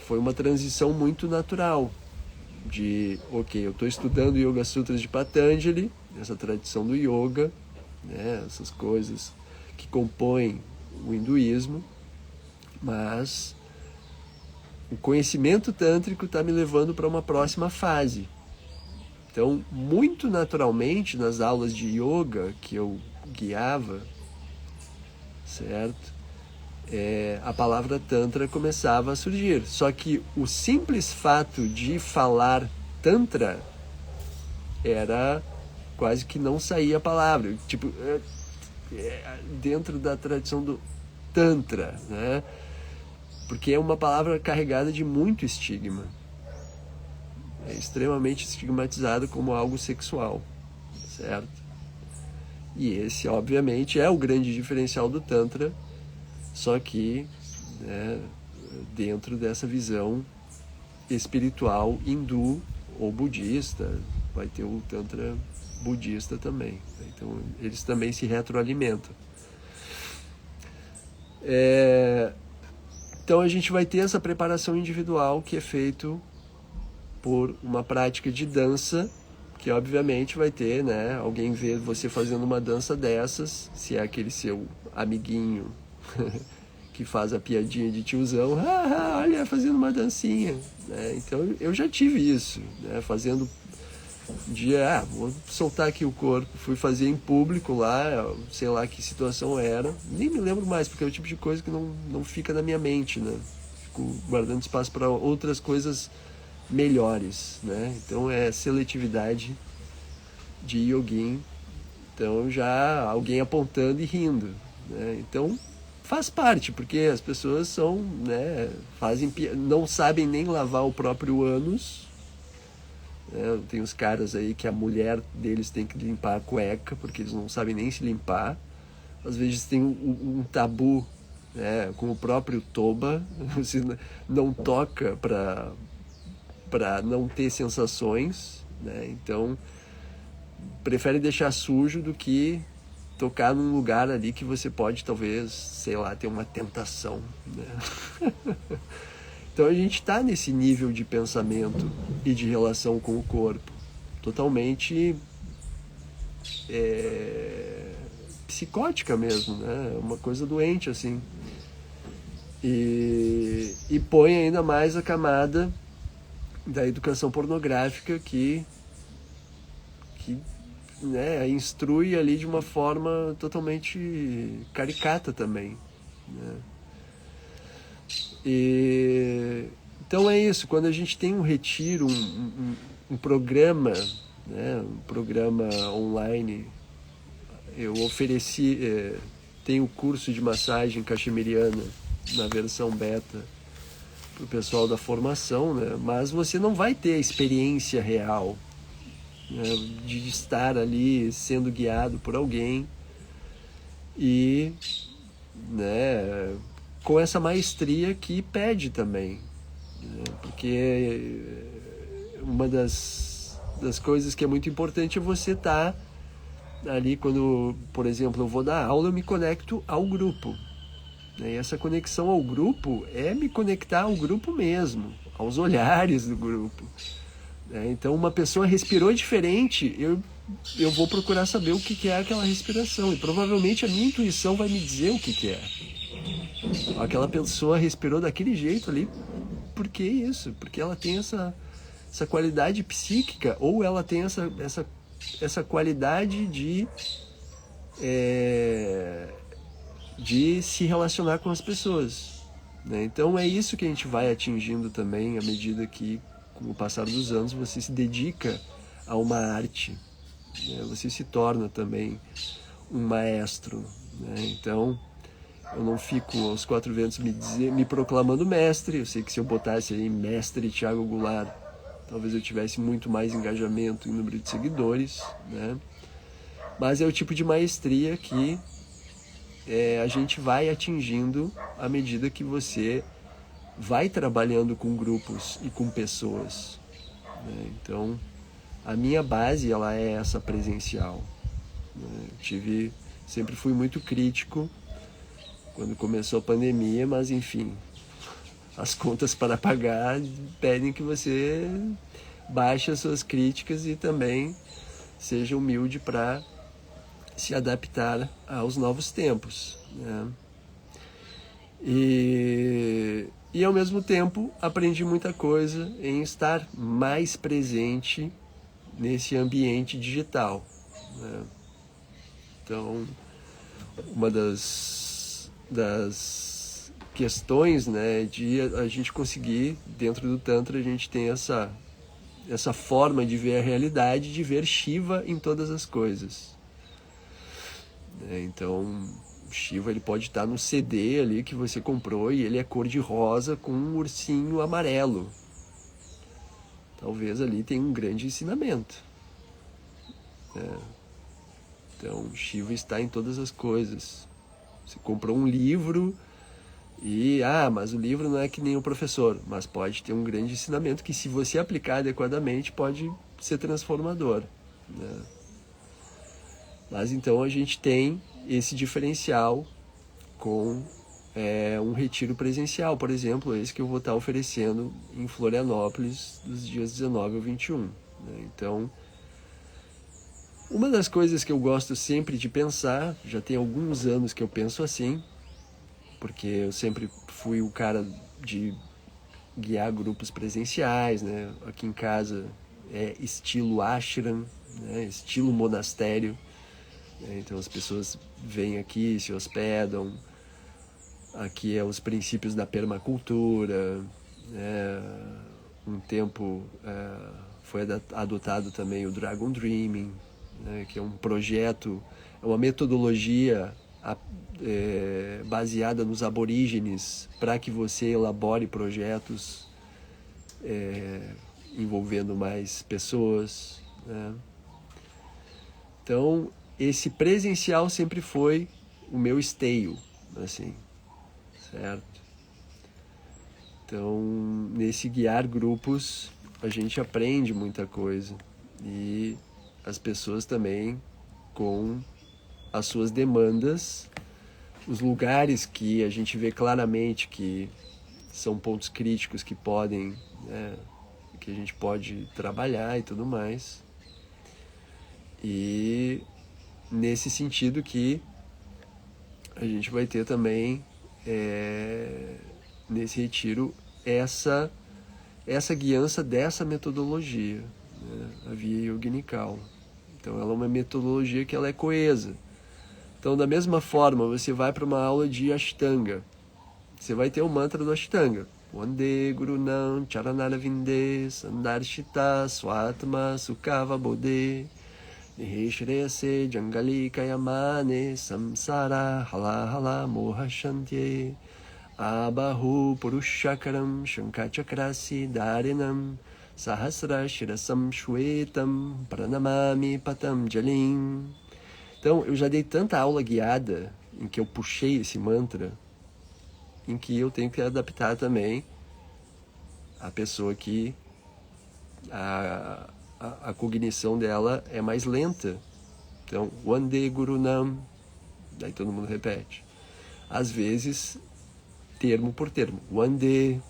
foi uma transição muito natural de, eu estou estudando Yoga Sutras de Patanjali, essa tradição do yoga, né, essas coisas que compõem o hinduísmo, mas o conhecimento tântrico está me levando para uma próxima fase. Então, muito naturalmente, nas aulas de yoga que eu guiava, certo? a palavra Tantra começava a surgir. Só que o simples fato de falar Tantra era quase que não saía a palavra. Tipo, dentro da tradição do Tantra, né? Porque é uma palavra carregada de muito estigma. É extremamente estigmatizado como algo sexual, certo? E esse, obviamente, é o grande diferencial do Tantra, só que, né, dentro dessa visão espiritual hindu ou budista, vai ter o Tantra budista também. Então, eles também se retroalimentam. Então, a gente vai ter essa preparação individual que é feito por uma prática de dança, que obviamente vai ter, né, alguém ver você fazendo uma dança dessas, se é aquele seu amiguinho que faz a piadinha de tiozão, olha, fazendo uma dancinha, né? Então eu já tive isso, né, fazendo um dia, vou soltar aqui o corpo, fui fazer em público lá, sei lá que situação era, nem me lembro mais, porque é o tipo de coisa que não fica na minha mente, né, fico guardando espaço para outras coisas melhores, né? Então é seletividade de yogin. Então já alguém apontando e rindo, né? Então faz parte, porque as pessoas são, né, não sabem nem lavar o próprio ânus, né? Tem os caras aí que a mulher deles tem que limpar a cueca porque eles não sabem nem se limpar. Às vezes tem um tabu, né, com o próprio toba, você não toca para não ter sensações, né? Então prefere deixar sujo do que tocar num lugar ali que você pode talvez, sei lá, ter uma tentação, né? Então a gente está nesse nível de pensamento e de relação com o corpo totalmente psicótica mesmo, né? Uma coisa doente assim. E põe ainda mais a camada da educação pornográfica que né, instrui ali de uma forma totalmente caricata também, né? Então é isso, quando a gente tem um retiro, um programa, né, um programa online, eu ofereci, tem o curso de massagem cachemiriana na versão beta para o pessoal da formação, né? Mas você não vai ter a experiência real, né, de estar ali sendo guiado por alguém e, né, com essa maestria que pede também, né? Porque uma das coisas que é muito importante é você estar ali quando, por exemplo, eu vou dar aula, eu me conecto ao grupo. E essa conexão ao grupo é me conectar ao grupo mesmo, aos olhares do grupo. Então, uma pessoa respirou diferente, eu vou procurar saber o que é aquela respiração. E provavelmente a minha intuição vai me dizer o que é. Aquela pessoa respirou daquele jeito ali. Por que isso? Porque ela tem essa qualidade psíquica, ou ela tem essa qualidade de se relacionar com as pessoas, né? Então é isso que a gente vai atingindo também à medida que, com o passar dos anos, você se dedica a uma arte, né? Você se torna também um maestro, né? Então eu não fico aos quatro ventos me proclamando mestre. Eu sei que se eu botasse aí mestre Thiago Goulart, talvez eu tivesse muito mais engajamento em número de seguidores, né? Mas é o tipo de maestria que a gente vai atingindo à medida que você vai trabalhando com grupos e com pessoas, né? Então, a minha base, ela é essa presencial, né? Sempre fui muito crítico quando começou a pandemia, mas enfim, as contas para pagar pedem que você baixe as suas críticas e também seja humilde para se adaptar aos novos tempos, né? E ao mesmo tempo aprendi muita coisa em estar mais presente nesse ambiente digital, né? Então, uma das questões, né, de a gente conseguir, dentro do Tantra, a gente tem essa forma de ver a realidade, de ver Shiva em todas as coisas. Então, o Shiva ele pode estar no CD ali que você comprou e ele é cor de rosa com um ursinho amarelo. Talvez ali tenha um grande ensinamento. Então, Shiva está em todas as coisas. Você comprou um livro e, mas o livro não é que nem o professor, mas pode ter um grande ensinamento que, se você aplicar adequadamente, pode ser transformador, né? Mas então a gente tem esse diferencial com um retiro presencial, por exemplo, esse que eu vou estar oferecendo em Florianópolis dos dias 19 ao 21, né? Então, uma das coisas que eu gosto sempre de pensar, já tem alguns anos que eu penso assim, porque eu sempre fui o cara de guiar grupos presenciais, né? Aqui em casa é estilo ashram, né? Estilo monastério, né? Então as pessoas vêm aqui, se hospedam. Aqui é os princípios da permacultura, né? Um tempo foi adotado também o Dragon Dreaming, né? Que é um projeto, é uma metodologia baseada nos aborígenes para que você elabore projetos envolvendo mais pessoas, né? Então, esse presencial sempre foi o meu esteio, assim, certo? Então, nesse guiar grupos, a gente aprende muita coisa. E as pessoas também, com as suas demandas, os lugares que a gente vê claramente que são pontos críticos que podem, né, que a gente pode trabalhar e tudo mais. E nesse sentido que a gente vai ter também nesse retiro essa guiança dessa metodologia, né, a via yoginical. Então ela é uma metodologia que ela é coesa. Então, da mesma forma, você vai para uma aula de Ashtanga, você vai ter o mantra do Ashtanga. Vande Gurunam Charanara Vinde Sandarshita Swatma Sukava Bodhe Niheshreyase Jangali Kayamane Samsara Hala Hala Moha Shantye Abahu Purushakaram Shankachakrasi Dharinam Sahasra Shirasam Shwetam Pranamami Patam Jalim. Então, eu já dei tanta aula guiada em que eu puxei esse mantra, em que eu tenho que adaptar também a pessoa que a cognição dela é mais lenta. Então, Vande Gurunam, daí todo mundo repete. Às vezes, termo por termo. Vande,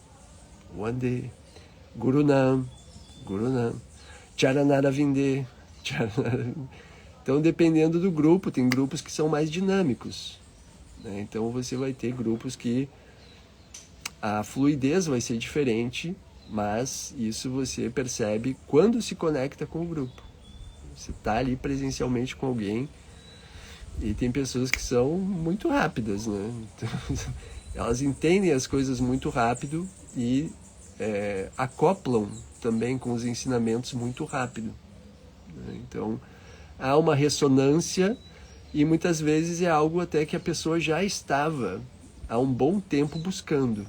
Gurunam, Charanara Vinde, Charanara Vinde. Então, dependendo do grupo, tem grupos que são mais dinâmicos, né? Então, você vai ter grupos que a fluidez vai ser diferente, mas isso você percebe quando se conecta com o grupo. Você está ali presencialmente com alguém e tem pessoas que são muito rápidas, né? Então, elas entendem as coisas muito rápido e acoplam também com os ensinamentos muito rápido, né? Então, há uma ressonância e muitas vezes é algo até que a pessoa já estava há um bom tempo buscando.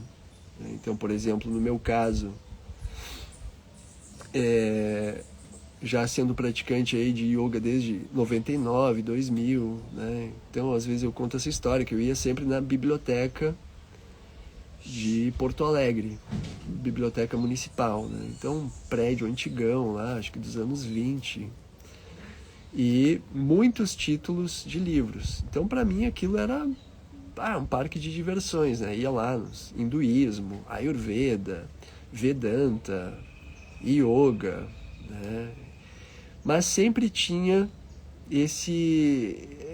Então, por exemplo, no meu caso, já sendo praticante aí de yoga desde 99, 2000, né? Então, às vezes eu conto essa história, que eu ia sempre na biblioteca de Porto Alegre, biblioteca municipal, né? Então, um prédio antigão lá, acho que dos anos 20, e muitos títulos de livros. Então, para mim, aquilo era um parque de diversões, né? Ia lá nos hinduísmo, Ayurveda, Vedanta, Yoga, né? Mas sempre tinha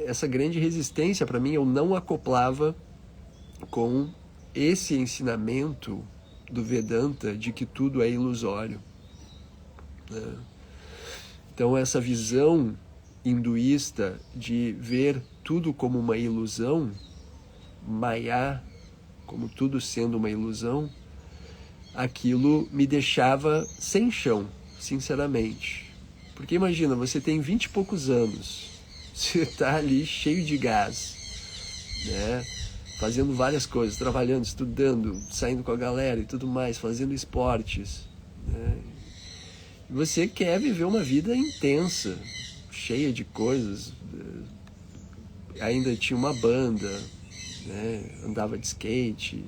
essa grande resistência para mim. Eu não acoplava com esse ensinamento do Vedanta de que tudo é ilusório, né? Então, essa visão hinduísta de ver tudo como uma ilusão, Maya, como tudo sendo uma ilusão, aquilo me deixava sem chão, sinceramente. Porque imagina, você tem 20 e poucos anos, você está ali cheio de gás, né? Fazendo várias coisas, trabalhando, estudando, saindo com a galera e tudo mais, fazendo esportes, né? E você quer viver uma vida intensa, cheia de coisas. Ainda tinha uma banda, né? Andava de skate,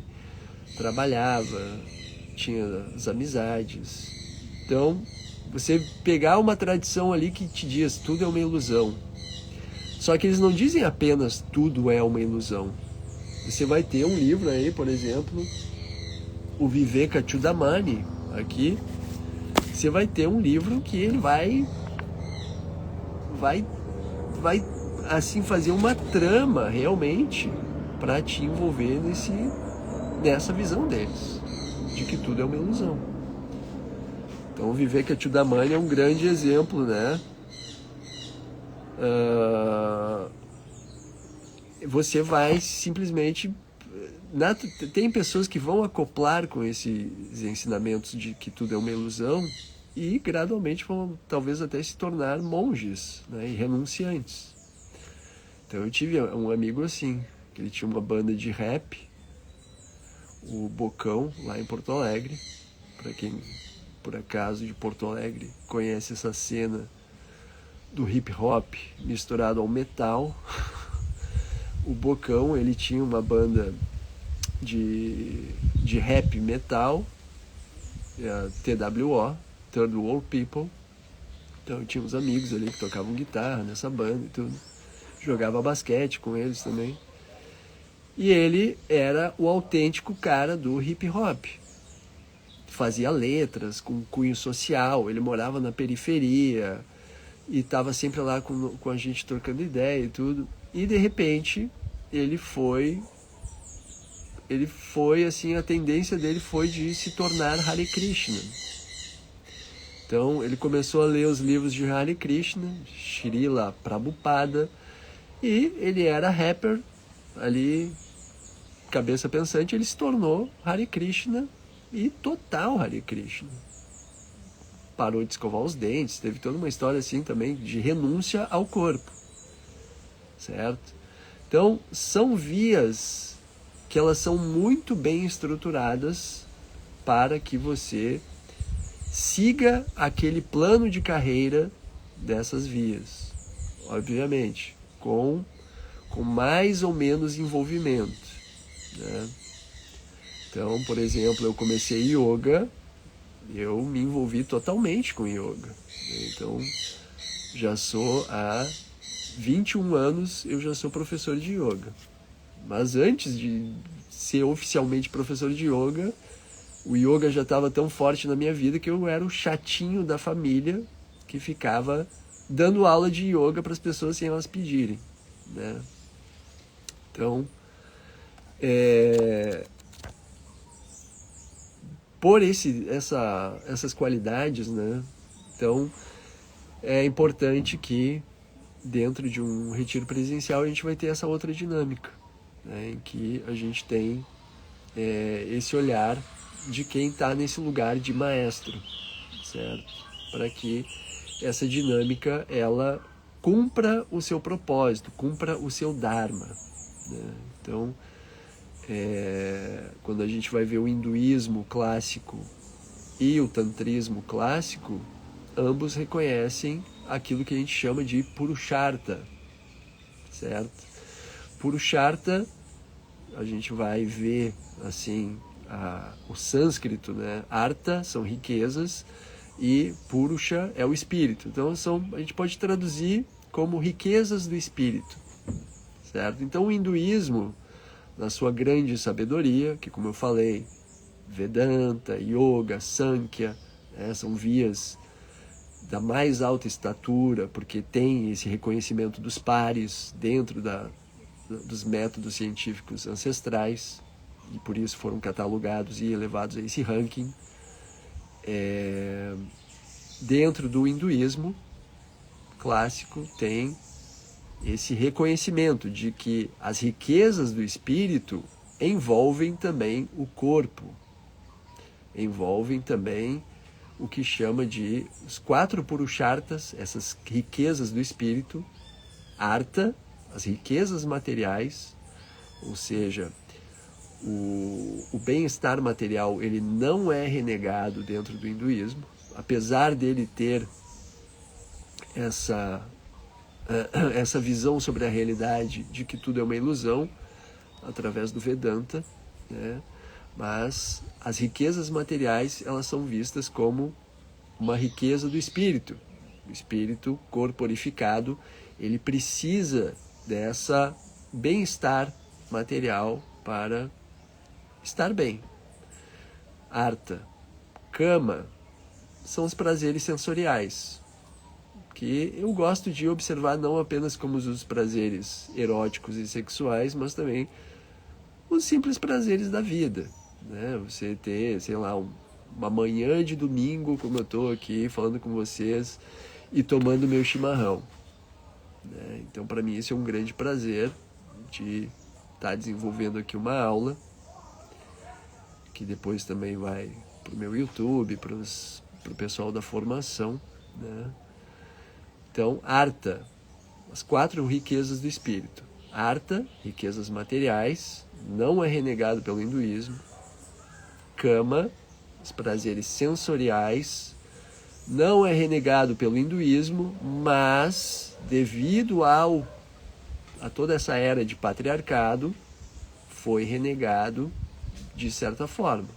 trabalhava, tinha as amizades. Então, você pegar uma tradição ali que te diz tudo é uma ilusão. Só que eles não dizem apenas tudo é uma ilusão. Você vai ter um livro aí, por exemplo, o Vivekachudamani, aqui. Você vai ter um livro que ele vai assim fazer uma trama realmente para te envolver nessa visão deles, de que tudo é uma ilusão. Então, o Vivekachudamani é um grande exemplo, né? Você vai simplesmente... Tem pessoas que vão acoplar com esses ensinamentos de que tudo é uma ilusão e gradualmente vão talvez até se tornar monges, né, e renunciantes. Então eu tive um amigo assim, que ele tinha uma banda de rap, o Bocão, lá em Porto Alegre. Para quem por acaso de Porto Alegre conhece essa cena do hip hop misturado ao metal, o Bocão, ele tinha uma banda de rap metal, a TWO, Third World People. Então eu tinha uns amigos ali que tocavam guitarra nessa banda e tudo. Jogava basquete com eles também. E ele era o autêntico cara do hip hop. Fazia letras com cunho social, ele morava na periferia e estava sempre lá com a gente trocando ideia e tudo. E de repente ele foi assim, a tendência dele foi de se tornar Hare Krishna. Então ele começou a ler os livros de Hare Krishna, Srila Prabhupada, e ele era rapper ali, cabeça pensante. Ele se tornou Hare Krishna e total Hare Krishna. Parou de escovar os dentes, teve toda uma história assim também de renúncia ao corpo, certo? Então são vias que elas são muito bem estruturadas para que você siga aquele plano de carreira dessas vias, obviamente, com mais ou menos envolvimento, né? Então, por exemplo, eu comecei yoga, eu me envolvi totalmente com yoga. Então, já sou há 21 anos, eu já sou professor de yoga. Mas antes de ser oficialmente professor de yoga, o yoga já estava tão forte na minha vida que eu era o chatinho da família que ficava dando aula de yoga para as pessoas sem elas pedirem, né? Então, por essas qualidades, né? Então, é importante que dentro de um retiro presencial a gente vai ter essa outra dinâmica, né? Em que a gente tem esse olhar de quem está nesse lugar de maestro, certo? Para que essa dinâmica ela cumpra o seu propósito, cumpra o seu dharma, né? Então, quando a gente vai ver o hinduísmo clássico e o tantrismo clássico, ambos reconhecem aquilo que a gente chama de Purushartha, certo? Purushartha, a gente vai ver assim o sânscrito, né? Artha são riquezas e Purusha é o espírito. Então a gente pode traduzir como riquezas do espírito, certo? Então o hinduísmo, na sua grande sabedoria, que como eu falei, Vedanta, Yoga, Sankhya, né, são vias da mais alta estatura, porque tem esse reconhecimento dos pares dentro dos métodos científicos ancestrais, e por isso foram catalogados e elevados a esse ranking. Dentro do hinduísmo clássico tem esse reconhecimento de que as riquezas do espírito envolvem também o corpo, envolvem também o que chama de os 4 purusharthas, essas riquezas do espírito, artha, as riquezas materiais, ou seja, o bem-estar material ele não é renegado dentro do hinduísmo, apesar dele ter essa visão sobre a realidade de que tudo é uma ilusão, através do Vedanta, né? Mas as riquezas materiais elas são vistas como uma riqueza do espírito. O espírito corporificado ele precisa dessa bem-estar material para estar bem. Artha, kama, são os prazeres sensoriais, que eu gosto de observar não apenas como os prazeres eróticos e sexuais, mas também os simples prazeres da vida, né? Você ter, sei lá, uma manhã de domingo, como eu estou aqui falando com vocês e tomando meu chimarrão, né? Então, para mim, isso é um grande prazer de estar desenvolvendo aqui uma aula, que depois também vai para o meu YouTube, para o pessoal da formação, né? Então, artha, as 4 riquezas do espírito. Artha, riquezas materiais, não é renegado pelo hinduísmo. Kama, os prazeres sensoriais, não é renegado pelo hinduísmo, mas devido a toda essa era de patriarcado, foi renegado de certa forma,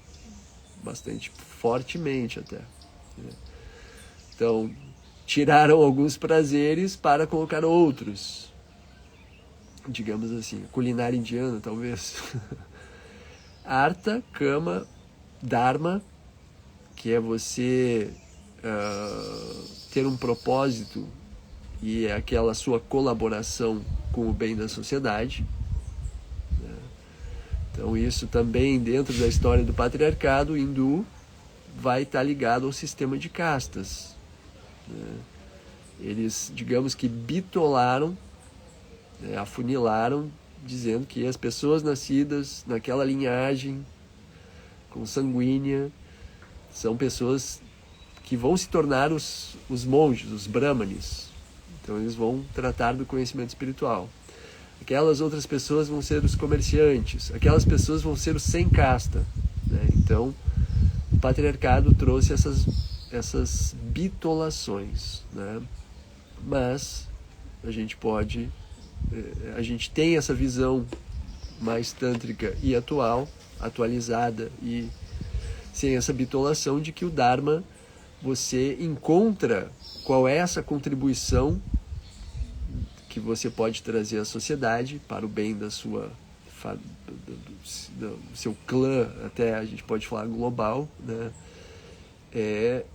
bastante fortemente até. Então, tiraram alguns prazeres para colocar outros, digamos assim, culinária indiana talvez. Artha, kama, dharma, que é você ter um propósito e é aquela sua colaboração com o bem da sociedade. Então isso também dentro da história do patriarcado hindu vai estar ligado ao sistema de castas. Eles, digamos que bitolaram, afunilaram, dizendo que as pessoas nascidas naquela linhagem consanguínea são pessoas que vão se tornar os monges, os brahmanes. Então eles vão tratar do conhecimento espiritual. Aquelas outras pessoas vão ser os comerciantes, aquelas pessoas vão ser os sem casta, né? Então o patriarcado trouxe essas bitolações, né? Mas a gente tem essa visão mais tântrica e atualizada e sem essa bitolação de que o Dharma, você encontra qual é essa contribuição que você pode trazer à sociedade para o bem da sua do seu clã, até a gente pode falar global, né?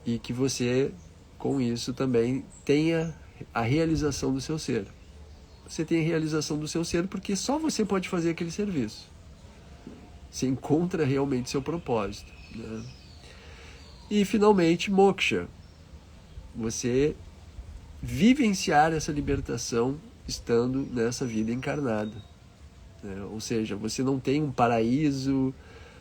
E que você com isso também tenha a realização do seu ser. Você tem a realização do seu ser porque só você pode fazer aquele serviço. Você encontra realmente seu propósito, né? E finalmente moksha, você vivenciar essa libertação estando nessa vida encarnada, né? Ou seja, você não tem um paraíso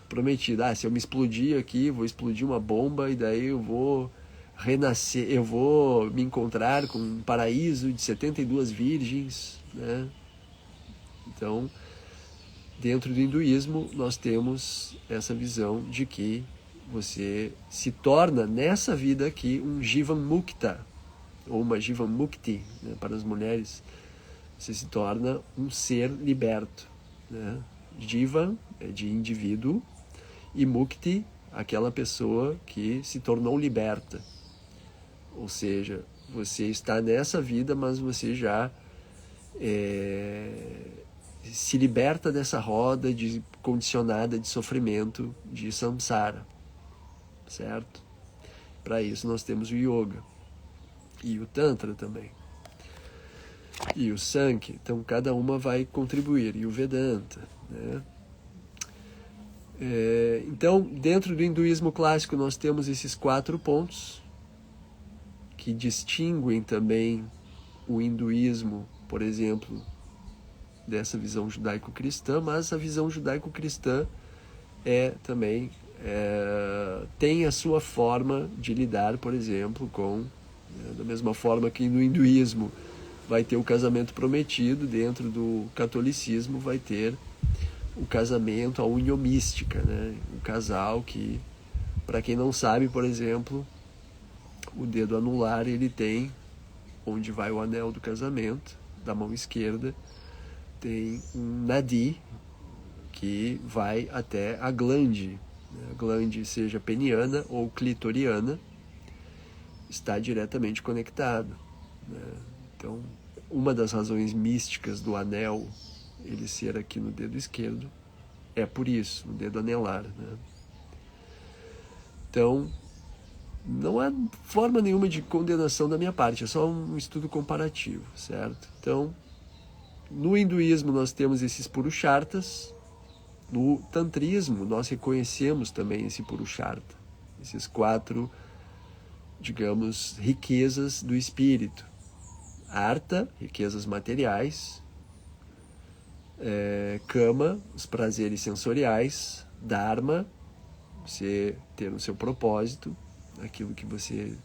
prometido. Se eu me explodir aqui, vou explodir uma bomba e daí eu vou renascer, eu vou me encontrar com um paraíso de 72 virgens, né? Então, dentro do hinduísmo, nós temos essa visão de que você se torna nessa vida aqui um Jivan Mukta, ou uma Jivan Mukti, né? Para as mulheres, você se torna um ser liberto, né? Jivan é de indivíduo e Mukti, aquela pessoa que se tornou liberta. Ou seja, você está nessa vida, mas você já se liberta dessa roda condicionada de sofrimento, de samsara, certo? Para isso nós temos o yoga e o tantra também e o sankhya. Então cada uma vai contribuir, e o vedanta, né? Então dentro do hinduísmo clássico nós temos esses 4 pontos que distinguem também o hinduísmo, por exemplo, dessa visão judaico-cristã, mas a visão judaico-cristã também tem a sua forma de lidar, por exemplo, da mesma forma que no hinduísmo vai ter o casamento prometido, dentro do catolicismo vai ter o casamento, a união mística, né? Um casal que, para quem não sabe, por exemplo, o dedo anular ele tem, onde vai o anel do casamento, da mão esquerda, tem um nadi, que vai até a glande, a glande seja peniana ou clitoriana, está diretamente conectado, né? Então, uma das razões místicas do anel ele ser aqui no dedo esquerdo é por isso, no dedo anelar, né? Então, não há forma nenhuma de condenação da minha parte, é só um estudo comparativo, certo? Então, no hinduísmo nós temos esses purushartas. No tantrismo, nós reconhecemos também esse purusharta, esses 4, digamos, riquezas do espírito. Artha, riquezas materiais, Kama, os prazeres sensoriais, Dharma, você ter o seu propósito, aquilo que você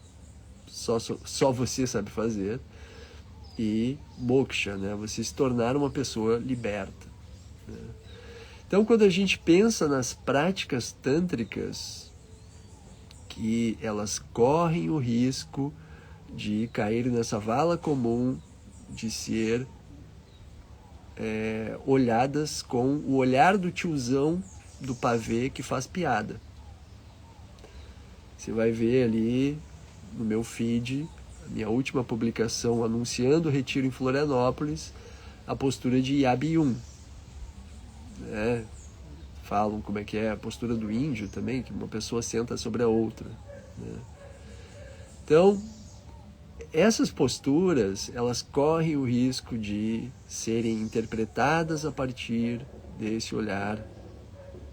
só você sabe fazer, e Moksha, né? Você se tornar uma pessoa liberta, né? Então, quando a gente pensa nas práticas tântricas, que elas correm o risco de cair nessa vala comum de ser olhadas com o olhar do tiozão do pavê que faz piada. Você vai ver ali no meu feed, a minha última publicação anunciando o retiro em Florianópolis, a postura de Yabiyun. Falam como é que é a postura do índio também, que uma pessoa senta sobre a outra, né? Então, essas posturas, elas correm o risco de serem interpretadas a partir desse olhar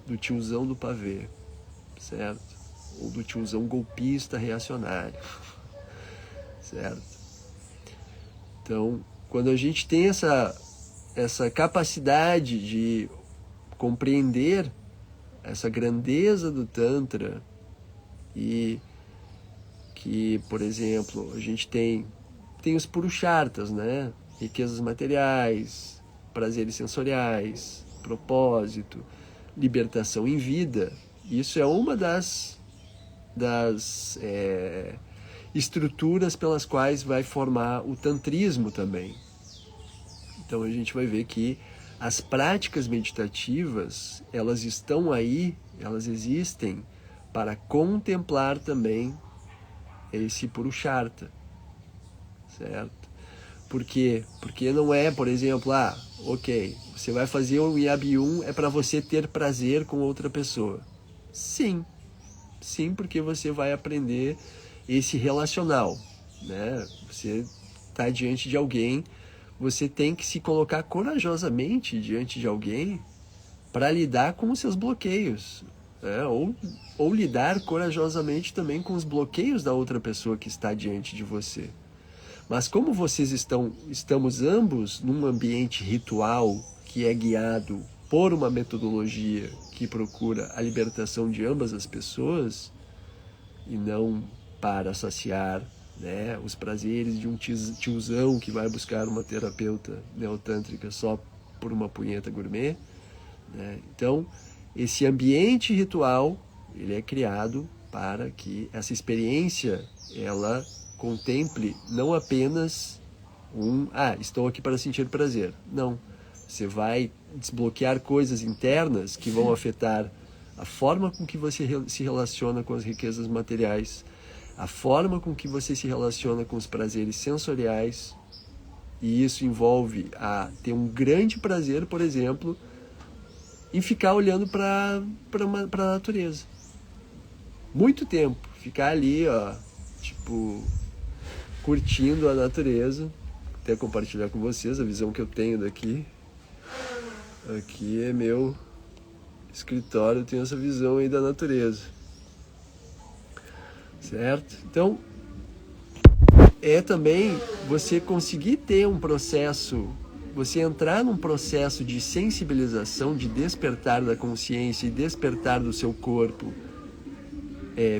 do tiozão do pavê, certo? Ou do tiozão golpista reacionário, certo? Então, quando a gente tem essa capacidade de compreender essa grandeza do Tantra, e que, por exemplo, a gente tem os purushartas, né? Riquezas materiais, prazeres sensoriais, propósito, libertação em vida. Isso é uma das estruturas pelas quais vai formar o tantrismo também. Então a gente vai ver que as práticas meditativas, elas estão aí, elas existem para contemplar também esse purusharta, certo? Por quê? Porque não é, por exemplo, ok, você vai fazer um Yabiyun, é para você ter prazer com outra pessoa. Sim, porque você vai aprender esse relacional, né? Você está diante de alguém, você tem que se colocar corajosamente diante de alguém para lidar com os seus bloqueios, né? Ou lidar corajosamente também com os bloqueios da outra pessoa que está diante de você. Mas como estamos ambos num ambiente ritual que é guiado por uma metodologia que procura a libertação de ambas as pessoas, e não para saciar, né, os prazeres de um tiozão que vai buscar uma terapeuta neotântrica só por uma punheta gourmet, né? Então, esse ambiente ritual, ele é criado para que essa experiência, ela contemple não apenas estou aqui para sentir prazer. Não, você vai desbloquear coisas internas que vão afetar a forma com que você se relaciona com as riquezas materiais, a forma com que você se relaciona com os prazeres sensoriais, e isso envolve ter um grande prazer, por exemplo, em ficar olhando para a natureza. Muito tempo, ficar ali, curtindo a natureza. Até compartilhar com vocês a visão que eu tenho daqui. Aqui é meu escritório, eu tenho essa visão aí da natureza, certo? Então, é também você conseguir ter um processo você entrar num processo de sensibilização, de despertar da consciência e despertar do seu corpo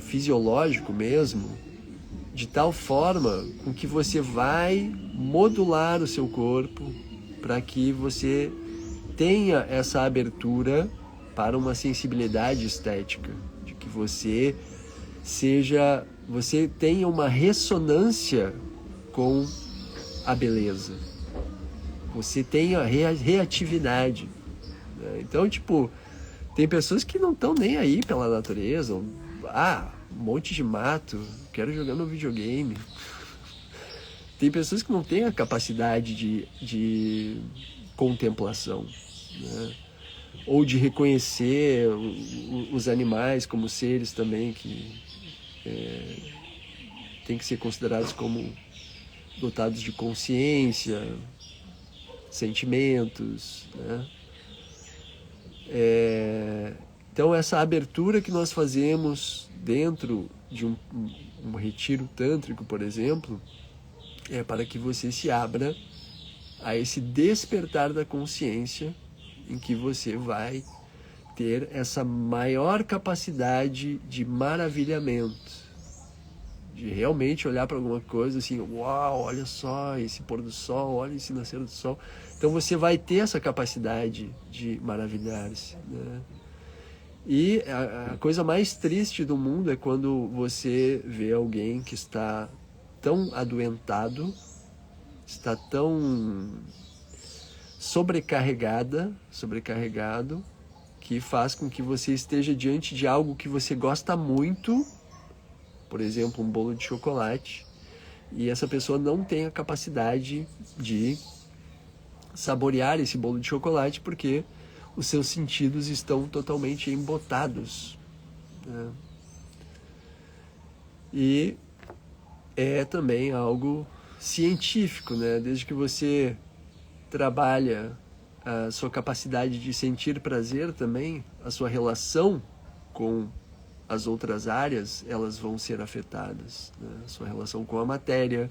fisiológico mesmo, de tal forma com que você vai modular o seu corpo para que você tenha essa abertura para uma sensibilidade estética, de que você tenha uma ressonância com a beleza, você tenha reatividade, né? Então, tipo, tem pessoas que não estão nem aí pela natureza, um monte de mato, quero jogar no videogame. Tem pessoas que não têm a capacidade de contemplação, né? Ou de reconhecer os animais como seres também que têm que ser considerados como dotados de consciência, sentimentos, né? Então essa abertura que nós fazemos dentro de um retiro tântrico, por exemplo, é para que você se abra a esse despertar da consciência, em que você vai ter essa maior capacidade de maravilhamento, de realmente olhar para alguma coisa assim, uau, olha só esse pôr do sol, olha esse nascer do sol. Então você vai ter essa capacidade de maravilhar-se, né? E a coisa mais triste do mundo é quando você vê alguém que está tão adoentado, está tão sobrecarregado, que faz com que você esteja diante de algo que você gosta muito, por exemplo, um bolo de chocolate, e essa pessoa não tem a capacidade de saborear esse bolo de chocolate porque os seus sentidos estão totalmente embotados, né? E é também algo científico, né? Desde que você trabalha a sua capacidade de sentir prazer também, a sua relação com as outras áreas, elas vão ser afetadas, né? A sua relação com a matéria,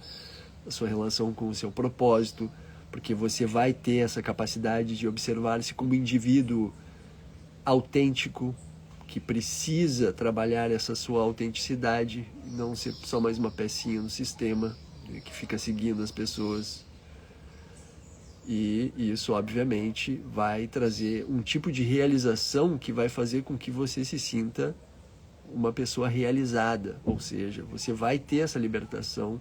a sua relação com o seu propósito, porque você vai ter essa capacidade de observar-se como indivíduo autêntico, que precisa trabalhar essa sua autenticidade e não ser só mais uma pecinha no sistema, né, que fica seguindo as pessoas. E isso, obviamente, vai trazer um tipo de realização que vai fazer com que você se sinta uma pessoa realizada, ou seja, você vai ter essa libertação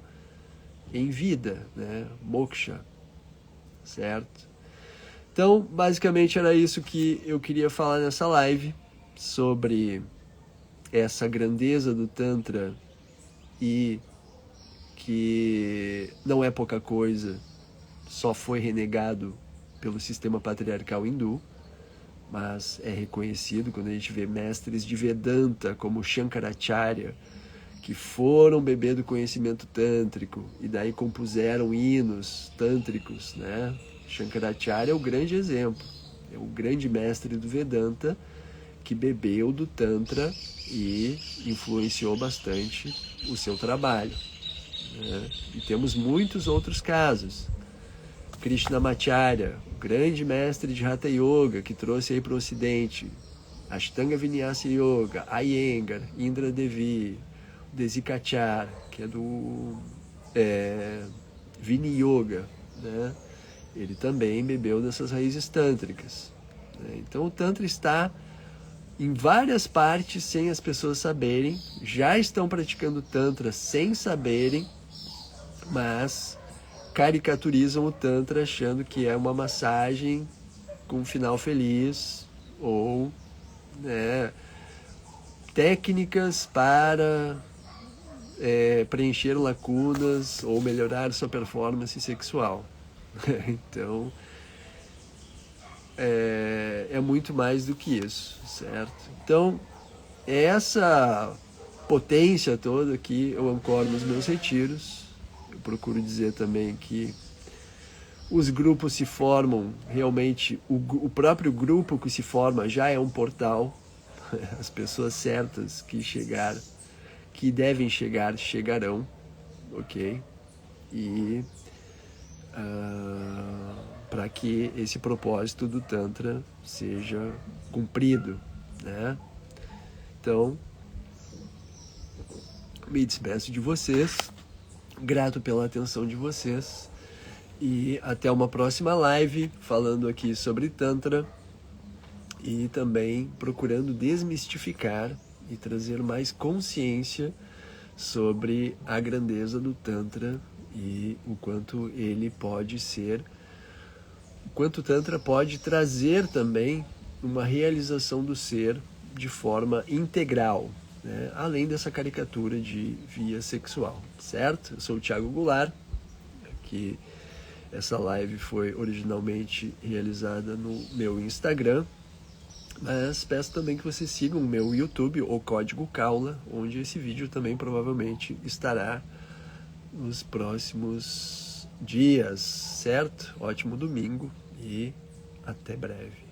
em vida, né? Moksha, certo? Então, basicamente era isso que eu queria falar nessa live, sobre essa grandeza do Tantra e que não é pouca coisa, só foi renegado pelo sistema patriarcal hindu, mas é reconhecido quando a gente vê mestres de Vedanta como Shankaracharya, que foram beber do conhecimento tântrico e daí compuseram hinos tântricos, né? Shankaracharya é o grande exemplo, é o grande mestre do Vedanta que bebeu do Tantra e influenciou bastante o seu trabalho, né? E temos muitos outros casos. Krishnamacharya, o grande mestre de Hatha Yoga que trouxe aí para o Ocidente, Ashtanga Vinyasa Yoga, Iyengar, Indra Devi, Desikachar, que é do Vini Yoga, né? Ele também bebeu dessas raízes tântricas, né? Então o Tantra está em várias partes sem as pessoas saberem, já estão praticando Tantra sem saberem, mas caricaturizam o Tantra achando que é uma massagem com um final feliz, ou, né, técnicas para preencher lacunas ou melhorar sua performance sexual. Então, é muito mais do que isso, certo? Então, essa potência toda que eu ancoro nos meus retiros. Eu procuro dizer também que os grupos se formam, realmente, o próprio grupo que se forma já é um portal. As pessoas certas que devem chegar, chegarão, ok? E para que esse propósito do Tantra seja cumprido, né? Então, me despeço de vocês, grato pela atenção de vocês e até uma próxima live falando aqui sobre Tantra e também procurando desmistificar e trazer mais consciência sobre a grandeza do Tantra e o quanto ele pode ser, o quanto o Tantra pode trazer também uma realização do ser de forma integral, né? Além dessa caricatura de via sexual, certo? Eu sou o Thiago Goulart, que essa live foi originalmente realizada no meu Instagram, mas peço também que vocês sigam o meu YouTube, o Código Kaula, onde esse vídeo também provavelmente estará nos próximos dias, certo? Ótimo domingo e até breve.